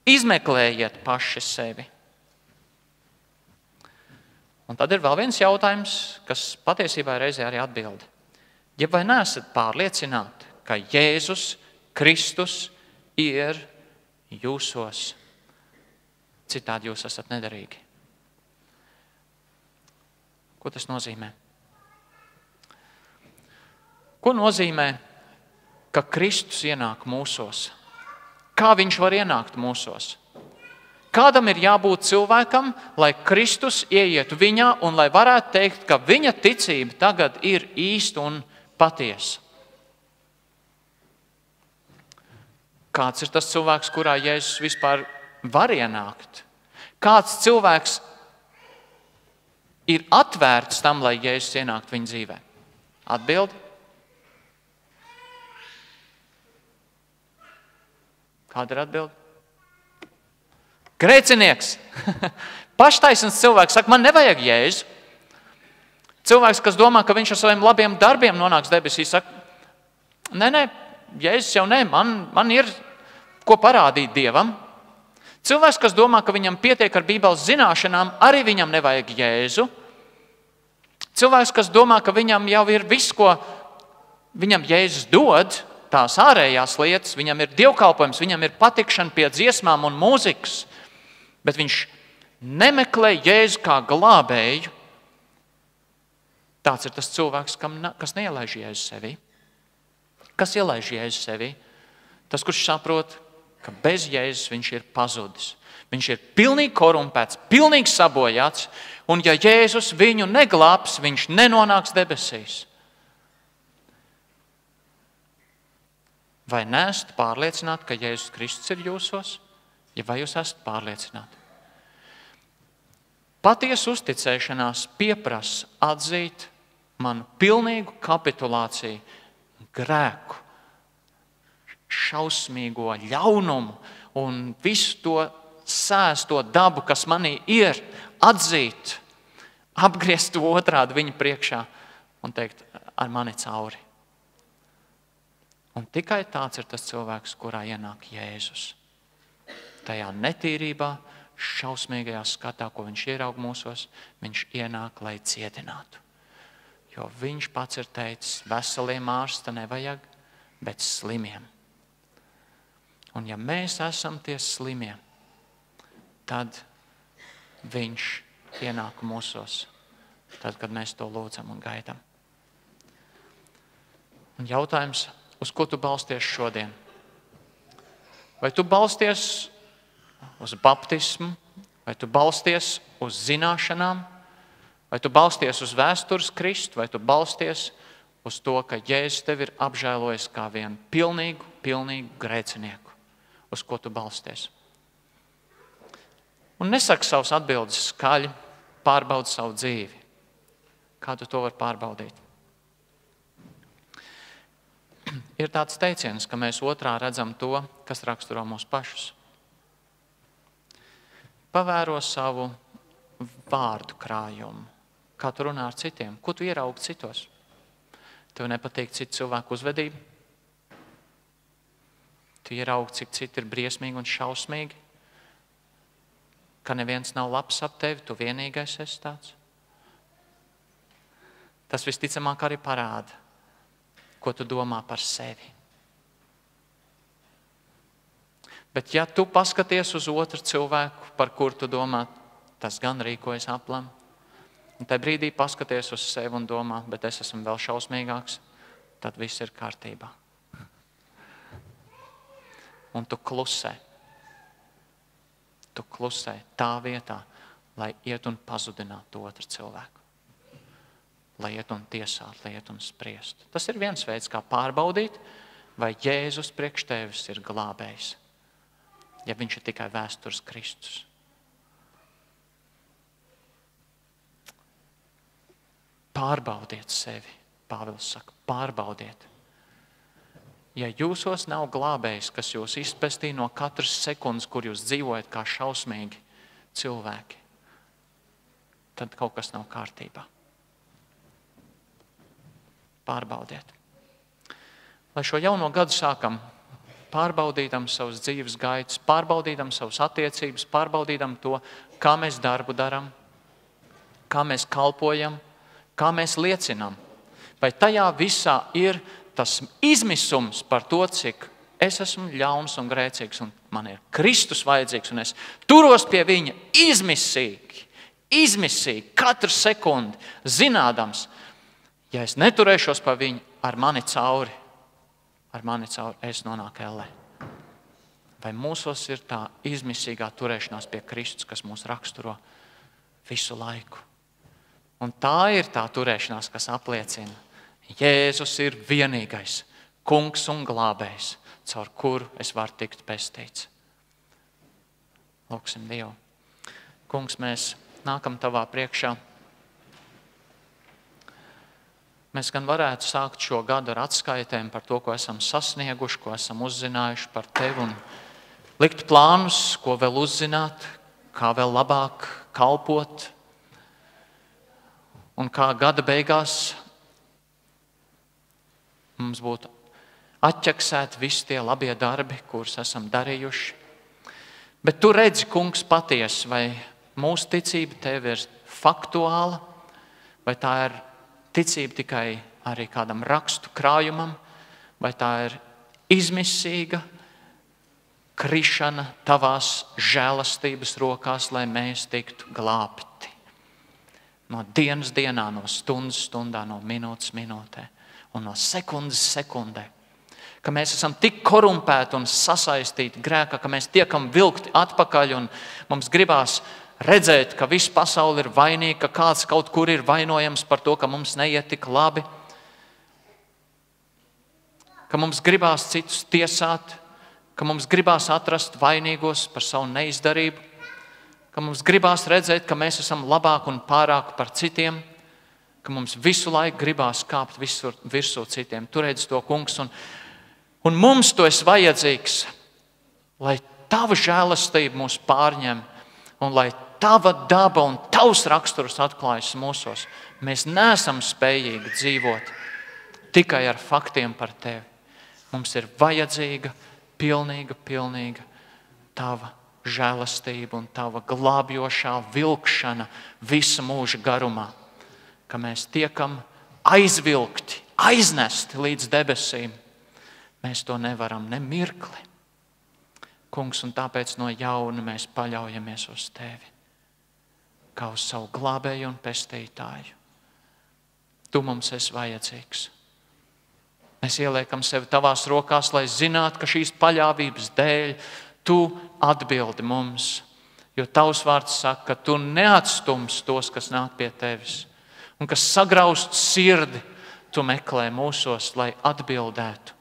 Izmeklējiet paši sevi. Un tad ir vēl viens jautājums, kas patiesībā reizē arī atbildi. Ja vai neesat pārliecināti, ka Jēzus Kristus ir jūsos, citādi jūs esat nederīgi? Ko tas nozīmē? Ko nozīmē, ka Kristus ienāk mūsos? Kā viņš var ienākt mūsos? Kādam ir jābūt cilvēkam, lai Kristus ieietu viņā un lai varētu teikt, ka viņa ticība tagad ir īsta un patiesa? Kāds ir tas cilvēks, kurā Jēzus vispār var ienākt? Kāds cilvēks ir atvērts tam, lai Jēzus ienāktu viņa dzīvē? Atbildi? Kāda ir atbildi? Grēcinieks! Paštaisns cilvēks saka, man nevajag Jēzu. Cilvēks, kas domā, ka viņš ar saviem labiem darbiem nonāks debesīs, saka, nē, Jēzus jau nē, man ir ko parādīt Dievam. Cilvēks, kas domā, ka viņam pietiek ar Bībeles zināšanām, arī viņam nevajag Jēzu. Cilvēks, kas domā, ka viņam jau ir viss, ko viņam Jēzus dod, tās ārējās lietas, viņam ir dievkalpojums, viņam ir patikšana pie dziesmām un mūzikas, bet viņš nemeklē Jēzu kā glābēju. Tāds ir tas cilvēks, kas neielaiž Jēzu sevī. Kas ielaiž Jēzu sevī? Tas, kurš saprot, ka bez Jēzus viņš ir pazudis. Viņš ir pilnīgi korumpēts, pilnīgi sabojāts, un ja Jēzus viņu neglābs, viņš nenonāks debesīs. Vai neesat pārliecināti, ka Jēzus Kristus ir jūsos? Ja vai jūs esat pārliecināti? Patiesa uzticēšanās pieprasa atzīt manu pilnīgu kapitulāciju, grēku, šausmīgo ļaunumu un visu to sēsto dabu, kas manī ir, atzīt, apgriezt to otrādi viņa priekšā un teikt, ar mani cauri. Un tikai tāds ir tas cilvēks, kurā ienāk Jēzus. Tajā netīrībā, šausmīgajā skatā, ko viņš ieraug mūsos, viņš ienāk, lai cietinātu. Jo viņš pats ir teicis, veseliem ārsta nevajag, bet slimiem. Un ja mēs esam tie slimie, tad viņš ienāk mūsos, tad, kad mēs to lūdzam un gaidām. Un jautājums, uz ko tu balsties šodien? Vai tu balsties uz baptismu, vai tu balsties uz zināšanām, vai tu balsties uz vēstures Kristu, vai tu balsties uz to, ka Jēzus tevi ir apžēlojis kā vienu pilnīgu grēcinieku? Uz ko tu balsties? Un nesaki savus atbildes skaļi, pārbaudi savu dzīvi. Kā tu to vari pārbaudīt? Ir tāds teiciens, ka mēs otrā redzam to, kas raksturo mūs pašus. Pavēro savu vārdu krājumu. Kā tu runā ar citiem? Ko tu ieraugi citos? Tev nepatīk citu cilvēku uzvedība? Tu ieraugi, cik citi ir briesmīgi un šausmīgi? Ka neviens nav labs ap tevi, tu vienīgais esi tāds? Tas visticamāk arī parāda, ko tu domā par sevi. Bet ja tu paskaties uz otru cilvēku, par kuru tu domā, tas gan rīkojas aplam, un tajā brīdī paskaties uz sevi un domā, bet es esmu vēl šausmīgāks, tad viss ir kārtībā. Un tu klusē. Tu klusē tā vietā, lai iet un pazudinātu otru cilvēku. Lai iet un tiesāt, lai iet un spriest. Tas ir viens veids, kā pārbaudīt, vai Jēzus priekš tevis ir glābējs, ja viņš ir tikai vēstures Kristus. Pārbaudiet sevi, Pāvils saka, pārbaudiet. Ja jūsos nav glābējs, kas jūs izpestī no katras sekundes, kur jūs dzīvojat kā šausmīgi cilvēki, tad kaut kas nav kārtībā. Pārbaudiet. Lai šo jauno gadu sākam pārbaudīdam savus dzīves gaitas, pārbaudīdam savus attiecības, pārbaudīdam to, kā mēs darbu darām, kā mēs kalpojam, kā mēs liecinām. Vai tajā visā ir tas izmisums par to, cik es esmu ļauns un grēcīgs, un man ir Kristus vajadzīgs, un es turos pie viņa izmisīgi, katru sekundi, zinādams, ja es neturēšos pa viņu, ar mani cauri es nonāku ellē. Vai mūsos ir tā izmisīgā turēšanās pie Kristus, kas mūs raksturo visu laiku? Un tā ir tā turēšanās, kas apliecina, Jēzus ir vienīgais kungs un glābējs, caur kuru es varu tikt pestīts. Lūksim Dievu. Kungs, mēs nākam tavā priekšā. Mēs gan varētu sākt šo gadu ar atskaitēm par to, ko esam sasnieguši, ko esam uzzinājuši par tevi un likt plānus, ko vēl uzzināt, kā vēl labāk kalpot un kā gada beigās mums būtu atķeksēti visi tie labie darbi, kurus esam darījuši. Bet tu redzi, kungs, patiesi, vai mūsu ticība tev ir faktuāla, vai tā ir ticība tikai arī kādam rakstu krājumam, vai tā ir izmisīga krišana tavās žēlastības rokās, lai mēs tiktu glābti. No dienas dienā, no stundas stundā, no minūtes minūtē un no sekundes sekundē. Ka mēs esam tik korumpēti un sasaistīti grēkā, ka mēs tiekam vilkti atpakaļ un mums gribās redzēt, ka visa pasaule ir vainīga, ka kāds kaut kur ir vainojams par to, ka mums neiet tik labi, ka mums gribās citus tiesāt, ka mums gribās atrast vainīgos par savu neizdarību, ka mums gribās redzēt, ka mēs esam labāk un pārāk par citiem, ka mums visu laiku gribās kāpt virsū citiem. Tu redzi to, kungs, un mums tu esi vajadzīgs, lai tava žēlastība mūs pārņem un lai tava daba un tavs raksturs atklājas mūsos. Mēs neesam spējīgi dzīvot tikai ar faktiem par tevi. Mums ir vajadzīga pilnīga tava žēlastība un tava glābjošā vilkšana visa mūža garumā, ka mēs tiekam aizvilkti, aiznesti līdz debesīm. Mēs to nevaram ne mirkli. Kungs, un tāpēc no jauna mēs paļaujamies uz tevi, kā uz savu glābēju un pestītāju. Tu mums esi vajadzīgs. Mēs ieliekam sevi tavās rokās, lai zinātu, ka šīs paļāvības dēļ tu atbildi mums. Jo tavs vārds saka, ka tu neatstums tos, kas nāk pie tevis. Un kas sagraust sirdi, tu meklē mūsos, lai atbildētu.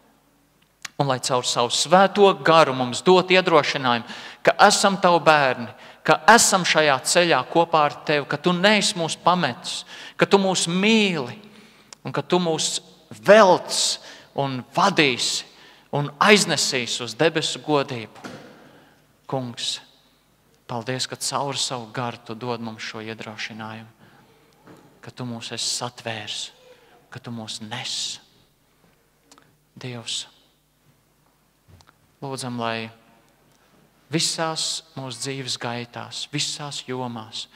Un lai caur savu svēto garu mums dot iedrošinājumu, ka esam tavi bērni, ka esam šajā ceļā kopā ar tevi, ka tu neesi mūs pametis, ka tu mūs mīli un ka tu mūs velc un vadīsi un aiznesīsi uz debesu godību. Kungs, paldies, ka caur savu garu tu dod mums šo iedrošinājumu, ka tu mūs esi satvērs, ka tu mūs nes. Dievs, lūdzam, lai visās mūsu dzīves gaitās, visās jomās,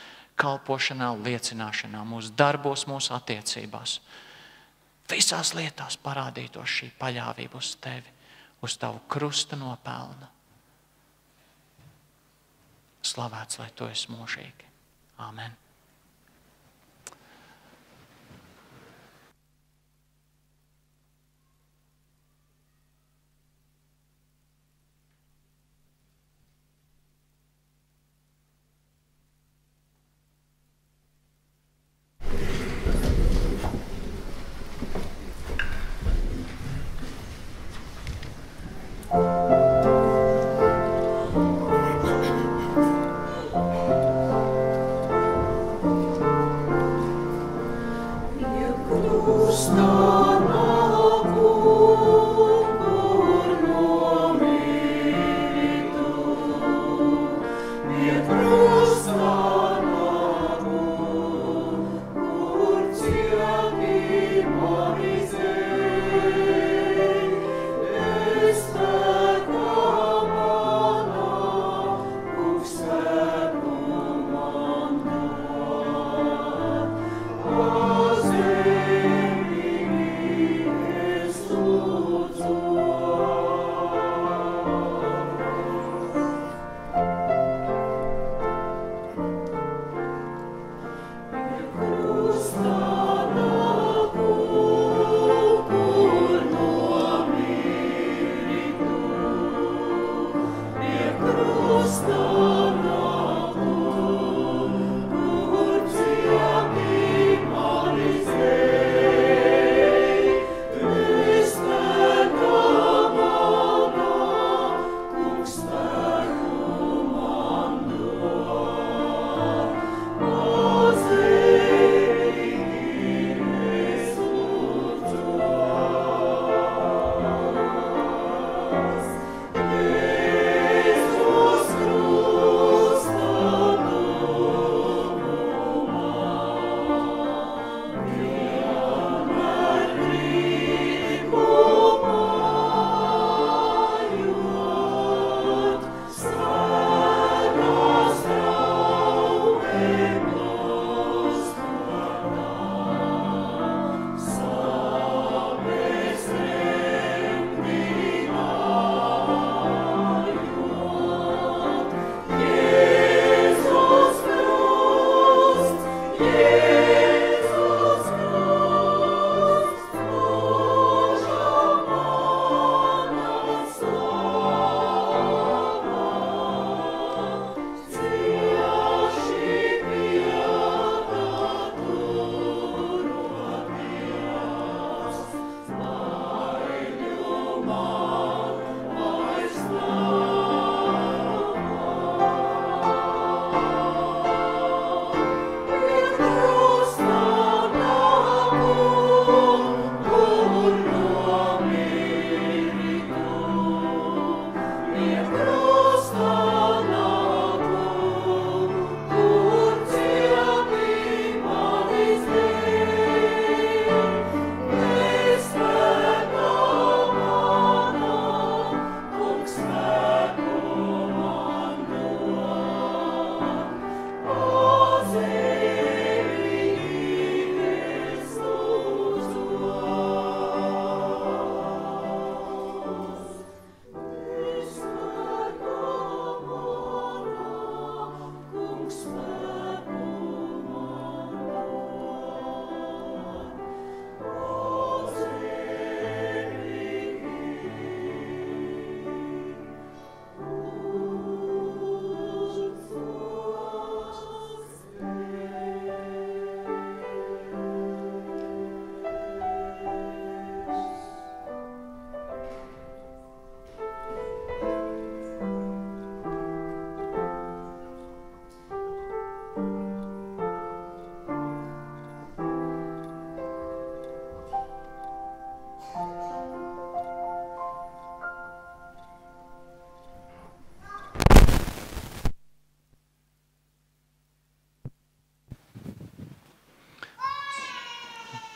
kalpošanā, liecināšanā, mūsu darbos, mūsu attiecībās, visās lietās parādītos šī paļāvība uz tevi, uz tavu krusta nopelnu. Slavēts, lai tu esi mūžīgi. Āmen.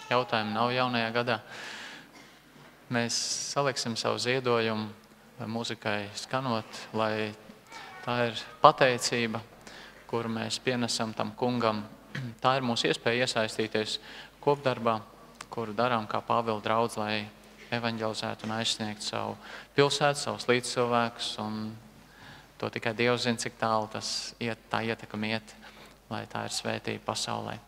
Jautājumu nav jaunajā gadā. Mēs saliksim savu ziedojumu mūzikai skanot, lai tā ir pateicība, kuru mēs pienesam tam kungam. Tā ir mūsu iespēja iesaistīties kopdarbā, kuru darām kā Pāvila draudz, lai evaņģelizētu un aizsniegtu savu pilsētu, savus līdzcilvēkus. Un to tikai Dievs zina, cik tālu tā ietekam iet, lai tā ir svētība pasaulē.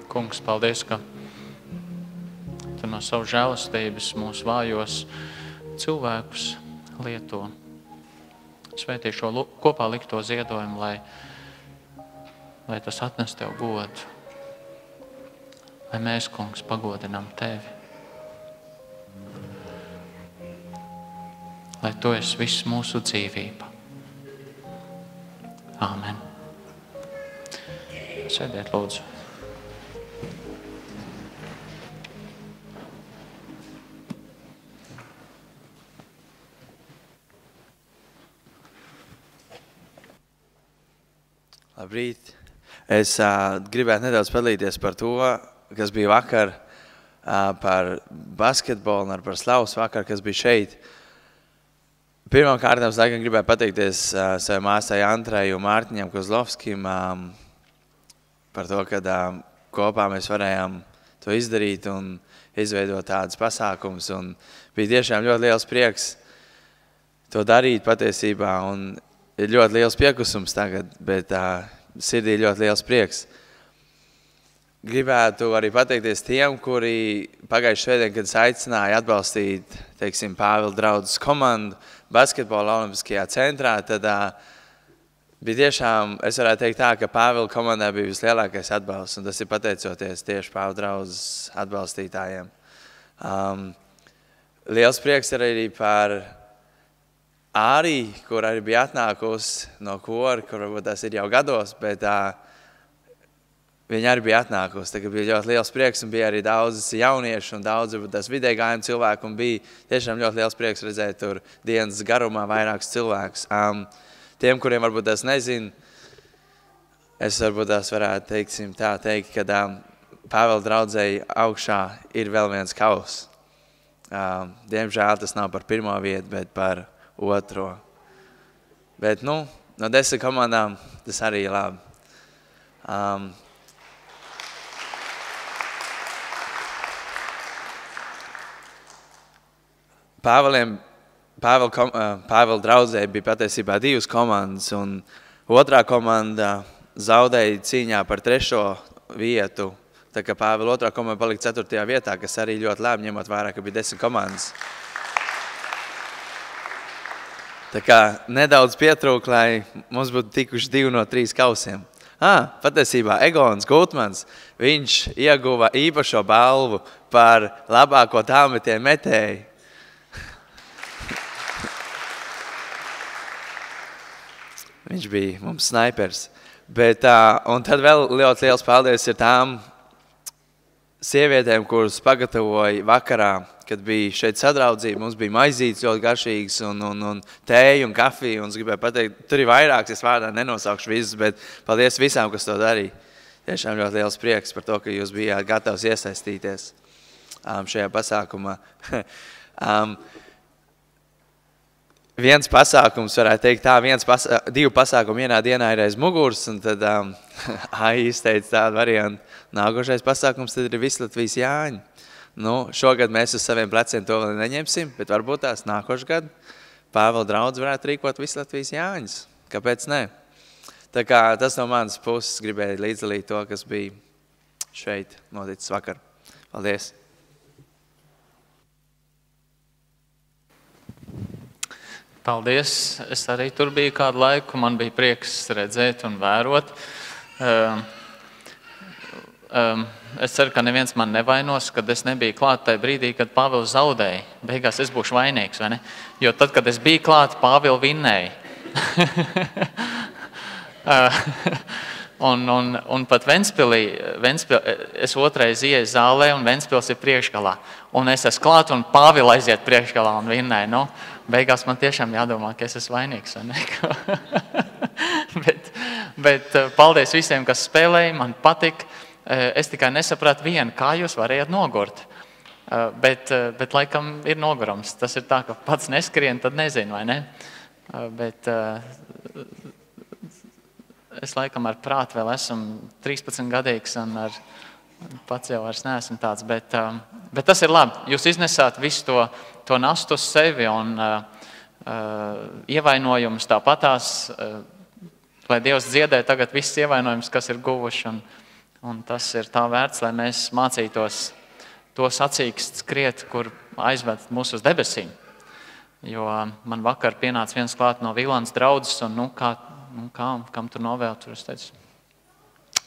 Kungs, paldies, ka Tu no savu žēlastības mūsu vājos cilvēkus lieto. Svētī šo kopā likto ziedojumu, lai tas atnes Tev godu. Lai mēs, Kungs, pagodinām Tevi. Lai Tu esi viss mūsu dzīvība. Āmen. Sēdiet, lūdzu. Labrīt. Es gribētu nedaudz padalīties par to, kas bija vakar par basketbolu un par slavas vakar, kas bija šeit. Pirmkārt, es laikam gribētu pateikties savai māsai Antrai un Mārtiņam Kozlovskim par to, ka kopā mēs varējām to izdarīt un izveidot tādus pasākumus. Un bija tiešām ļoti liels prieks to darīt patiesībā. Un ir ļoti liels piekusums tagad, bet sirdī ļoti liels prieks. Gribētu arī pateikties tiem, kuri pagājušajā svētdien, kad es aicināju atbalstīt, teiksim, Pāvila draudzes komandu basketbola olimpiskajā centrā, tad bija tiešām, es varētu teikt tā, ka Pāvila komandā bija vislielākais atbalsts, un tas ir pateicoties tieši Pāvila draudzes atbalstītājiem. Liels prieks arī par Ārī, kur arī bija atnākusi no kora, kur varbūt tas ir jau gados, bet viņa arī bija atnākusi. Tagad bija ļoti liels prieks un bija arī daudz jauniešu un daudz varbūt tas vidēji gājumi cilvēku un bija tiešām ļoti liels prieks redzēt tur dienas garumā vairākus cilvēkus. Tiem, kuriem varbūt tas nezin, es varbūt tās varētu teikt, ka Pāvila draudzei augšā ir vēl viens kaus. Diemžēl tas nav par pirmo vietu, bet par otro. Bet, no 10 komandām tas arī ir labi. Pāvila draudzē bija patiesībā 2 komandas, un otrā komanda zaudēja cīņā par 3. vietu. Tā kā Pāvila otrā komanda palika 4. vietā, kas arī ļoti labi, ņemot vērā, ka bija 10 komandas. Tā kā nedaudz pietrūk, lai mums būtu tikuši 2 no 3 kausiem. Patiesībā Egons Gultmans, viņš ieguva īpašo balvu par labāko tālmetienu metēju. Viņš bija mums snaipers. Bet, un tad vēl ļoti liels paldies ir tām sievietēm, kuras pagatavoja vakarā, kad bija šeit sadraudzība. Mums bija maizītes ļoti garšīgas un tēja un kafija. Un es gribēju pateikt, tur ir vairāks, es vārdā nenosaukšu visus, bet paldies visām, kas to darīja. Tiešām ļoti liels prieks par to, ka jūs bijāt gatavs iesaistīties šajā pasākumā. Viens pasākums, varētu teikt tā, 2 pasākumi vienā dienā ir aiz muguras, un tad Ai izteica tādu variantu. Nākošais pasākums tad ir Vislatvijas Jāņi. Šogad mēs uz saviem pleciem to vēl neņemsim, bet varbūt tās nākošu gadu Pāvila draudze varētu rīkot Vislatvijas Jāņus. Kāpēc ne? Tā kā tas no manas puses gribēja līdzdalīt to, kas bija šeit noticis vakar. Paldies! Paldies! Es arī tur biju kādu laiku, man bija prieks redzēt un vērot. Es ceru, ka neviens man nevainos, kad es nebiju klāt tajā brīdī, kad Pāvils zaudēja. Beigās es būšu vainīgs, vai ne? Jo tad, kad es biju klāt, Pāvils vinnēja. un pat Ventspilī, es otrais ieeju zālē un Ventspils ir priekšgalā. Un es esmu klāt un Pāvils aiziet priekšgalā un vinnēja. Beigās man tiešām jādomā, ka es esmu vainīgs, vai ne? bet paldies visiem, kas spēlēja, man patika. Es tikai nesapratu vienu, kā jūs varējāt nogurt. Bet laikam ir nogurums. Tas ir tā, ka pats neskrien, tad nezinu, vai ne? Bet es laikam ar prātu vēl esmu 13 gadīgs un pats jau vairs neesmu tāds. Bet tas ir labi. Jūs iznesāt visu to nastu uz sevi un ievainojumus tāpatās, lai Dievs dziedē tagad viss ievainojums, kas ir guvuši. Un tas ir tā vērts, lai mēs mācītos to sacīkst skriet, kur aizved mūs uz debesīm. Jo man vakar pienāca viens klāt no Vīlānas draudzes, un kam tur novēl? Tur es teicu,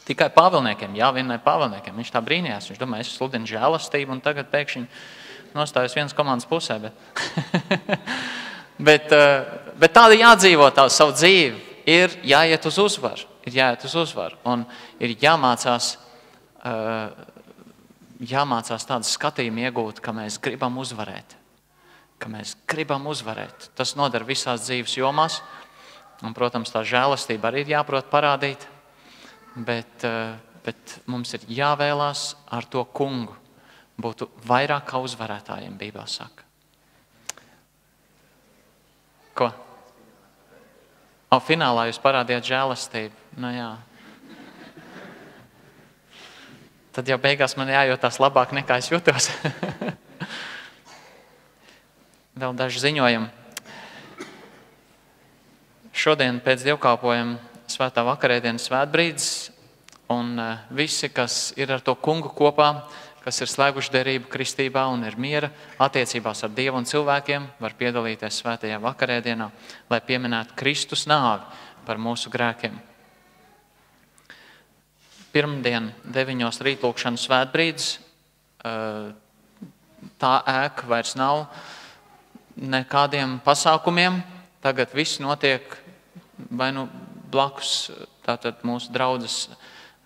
tikai pāvilniekiem, vienai pāvilniekiem. Viņš tā brīnījās, viņš domāja, es sludinu žēlastību, un tagad pēkšņi nostājos vienas komandas pusē. Bet tāda jādzīvo tā savu dzīvi, ir jāiet uz uzvaru, un ir jāmācās tādu skatījumu iegūt, ka mēs gribam uzvarēt. Tas nodara visās dzīves jomās, un, protams, tā žēlastība arī ir jāprot parādīt, bet mums ir jāvēlās ar to kungu būtu vairāk kā uzvarētājiem, Bībelē saka. Ko? Finālā jūs parādījāt žēlastību. Nu jā. Tad jau beigās man jājūtās labāk nekā es jūtos. Vēl daži ziņojumi. Šodien pēc dievkalpojuma svētā vakarēdienas svētbrīdis, un visi, kas ir ar to kungu kopā, kas ir slēguši derību kristībā un ir miera attiecībās ar Dievu un cilvēkiem, var piedalīties svētajā vakarēdienā, lai pieminētu Kristus nāvi par mūsu grēkiem. Pirmdien 9 rītlūkšanas svētbrīdis, tā ēka vairs nav nekādiem pasākumiem. Tagad viss notiek vai nu blakus tātad mūsu draudzes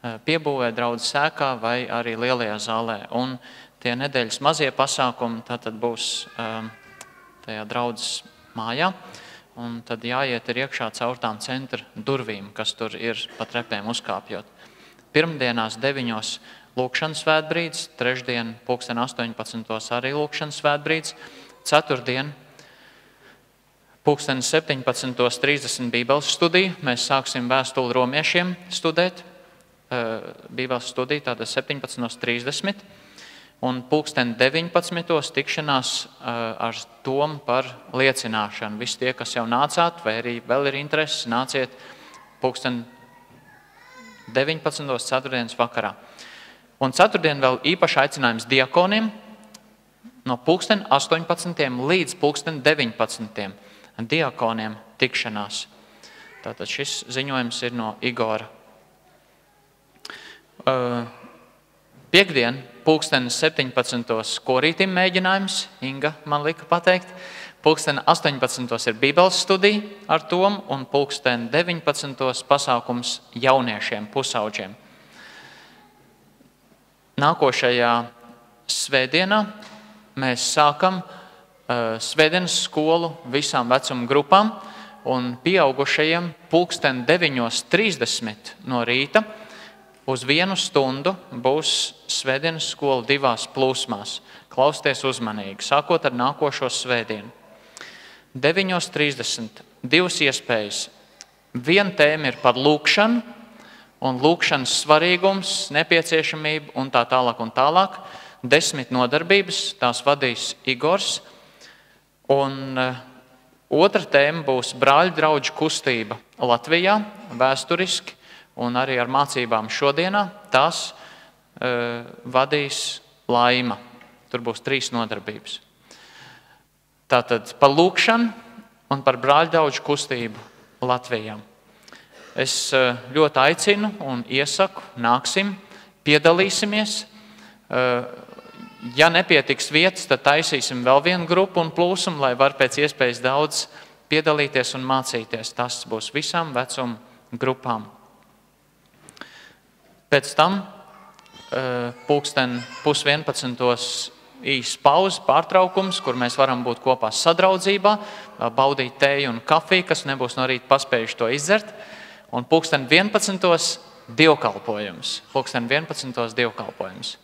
piebūvē, draudzes ēkā vai arī lielajā zālē. Un tie nedēļas mazie pasākumi tātad būs tajā draudzes mājā. Un tad jāiet ir iekšā caur tām centra durvīm, kas tur ir pa trepēm uzkāpjot. Pirmdienās 9 lūkšanas svētbrīdis, trešdien 18. arī lūkšanas svētbrīdis, ceturtdien 17.30 Bībeles studija. Mēs sāksim vēstuli romiešiem studēt. Bībeles studija, tātad 17.30. Un 19. tikšanās ar domu par liecināšanu. Visi tie, kas jau nācāt, vai arī vēl ir intereses, nāciet 19. ceturtdienas vakarā. Un ceturtdien vēl īpaši aicinājums diakoniem no 18. līdz 19. diakoniem tikšanās. Tātad šis ziņojums ir no Igora. Piektdien, 17. korītim mēģinājums, Inga man lika pateikt, 18. ir Bībeles studija ar Tomu un 19. pasākums jauniešiem, pusauģiem. Nākošajā svētdienā mēs sākam svētdienas skolu visām vecuma grupām un pieaugušajiem 9:30 no rīta uz 1 stundu būs svētdienas skola 2 plūsmās. Klausieties uzmanīgi, sākot ar nākošo svētdienu. 9:30 2 iespējas. Viena tēma ir par lūkšanu un lūkšanas svarīgums, nepieciešamība un tā tālāk un tālāk. 10 nodarbības, tās vadīs Igors. Un otra tēma būs brāļu draugu kustība Latvijā, vēsturiski un arī ar mācībām šodienā. Tās vadīs Laima. Tur būs 3 nodarbības. Tātad par lūkšanu un par brāļu draugu kustību Latvijā. Es ļoti aicinu un iesaku, nāksim, piedalīsimies. Ja nepietiks vietas, tad taisīsim vēl vienu grupu un plūsumu, lai var pēc iespējas daudz piedalīties un mācīties. Tas būs visām vecuma grupām. Pēc tam 10:30 īsts pauze, pārtraukums, kur mēs varam būt kopā sadraudzībā, baudīt tēju un kafiju, kas nebūs no rīta paspējuši to izdzert. Un 11:00 dievkalpojums. 11:00 dievkalpojums.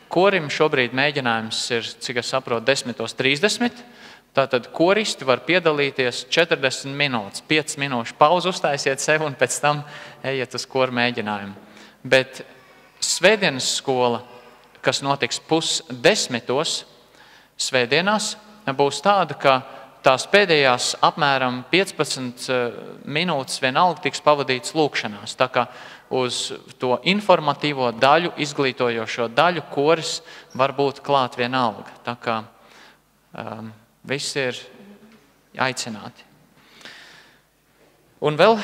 Korim šobrīd mēģinājums ir, cik es saprotu, 10:30. Tātad koristi var piedalīties 40 minūtes, 5 minūšu pauzu uztaisiet sev un pēc tam ejiet uz koru mēģinājumu. Bet svētdienas skola, kas notiks 9:30 svētdienās, būs tāda, ka tās pēdējās apmēram 15 minūtes vienalga tiks pavadītas lūkšanās. Tā kā uz to informatīvo daļu, izglītojošo daļu, koris var būt klāt vienalga. Tā kā visi ir aicināti. Un vēl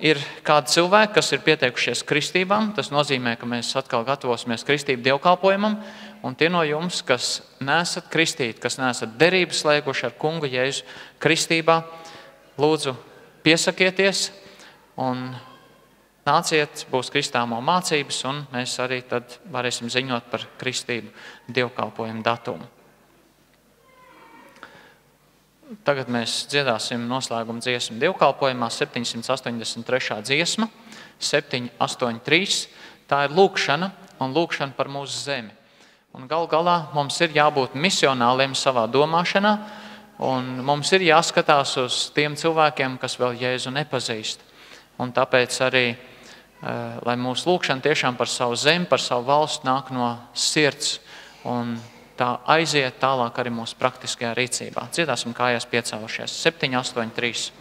ir kādi cilvēki, kas ir pieteikušies kristībām. Tas nozīmē, ka mēs atkal gatavosimies kristību dievkalpojumam. Un tie no jums, kas neesat kristīti, kas neesat derības slēguši ar kungu Jēzu kristībā, lūdzu piesakieties un nāciet, būs kristāmo mācības, un mēs arī tad varēsim ziņot par kristību dievkalpojumu datumu. Tagad mēs dziedāsim noslēguma dziesmu dievkalpojumā, 783. dziesma, 783. Tā ir lūkšana un lūkšana par mūsu zemi. Un gal galā mums ir jābūt misionāliem savā domāšanā, un mums ir jāskatās uz tiem cilvēkiem, kas vēl Jēzu nepazīst. Un tāpēc arī, lai mūsu lūkšana tiešām par savu zemi, par savu valstu nāk no sirds, un tā aiziet tālāk arī mūsu praktiskajā rīcībā. Dziedāsim kājās piecēlušies. 783.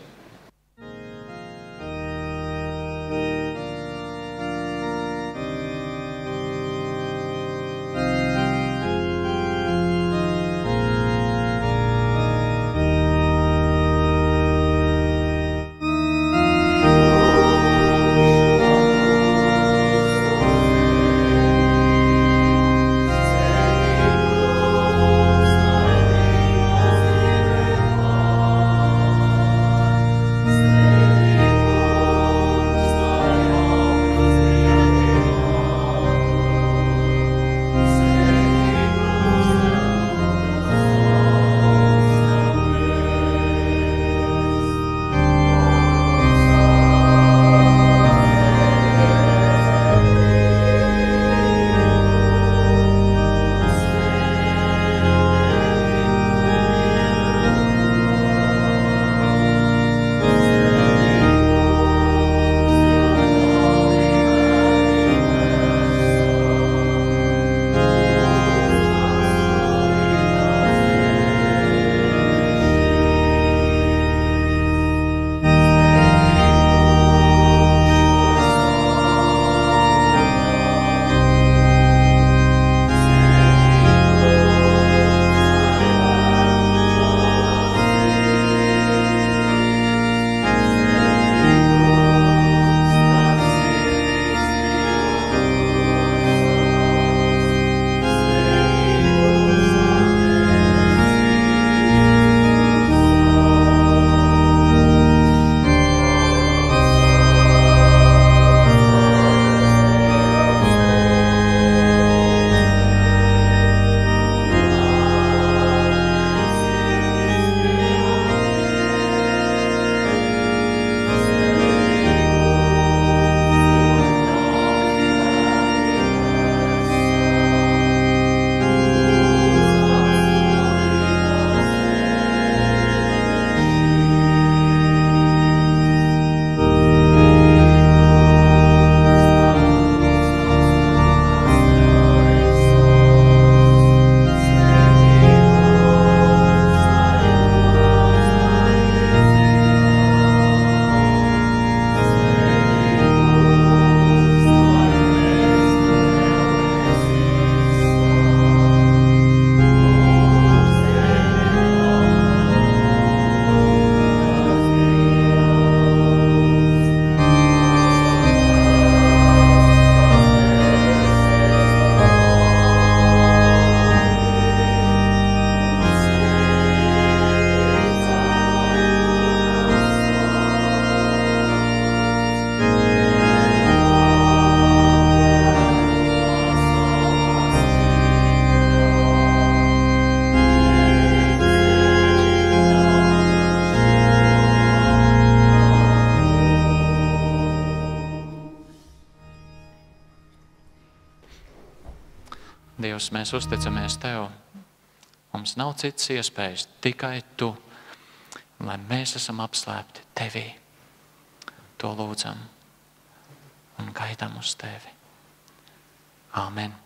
Dievs, mēs uzticamies Tev. Mums nav citas iespējas, tikai Tu, lai mēs esam apslēpti Tevī. To lūdzam un gaidām uz Tevi. Āmen.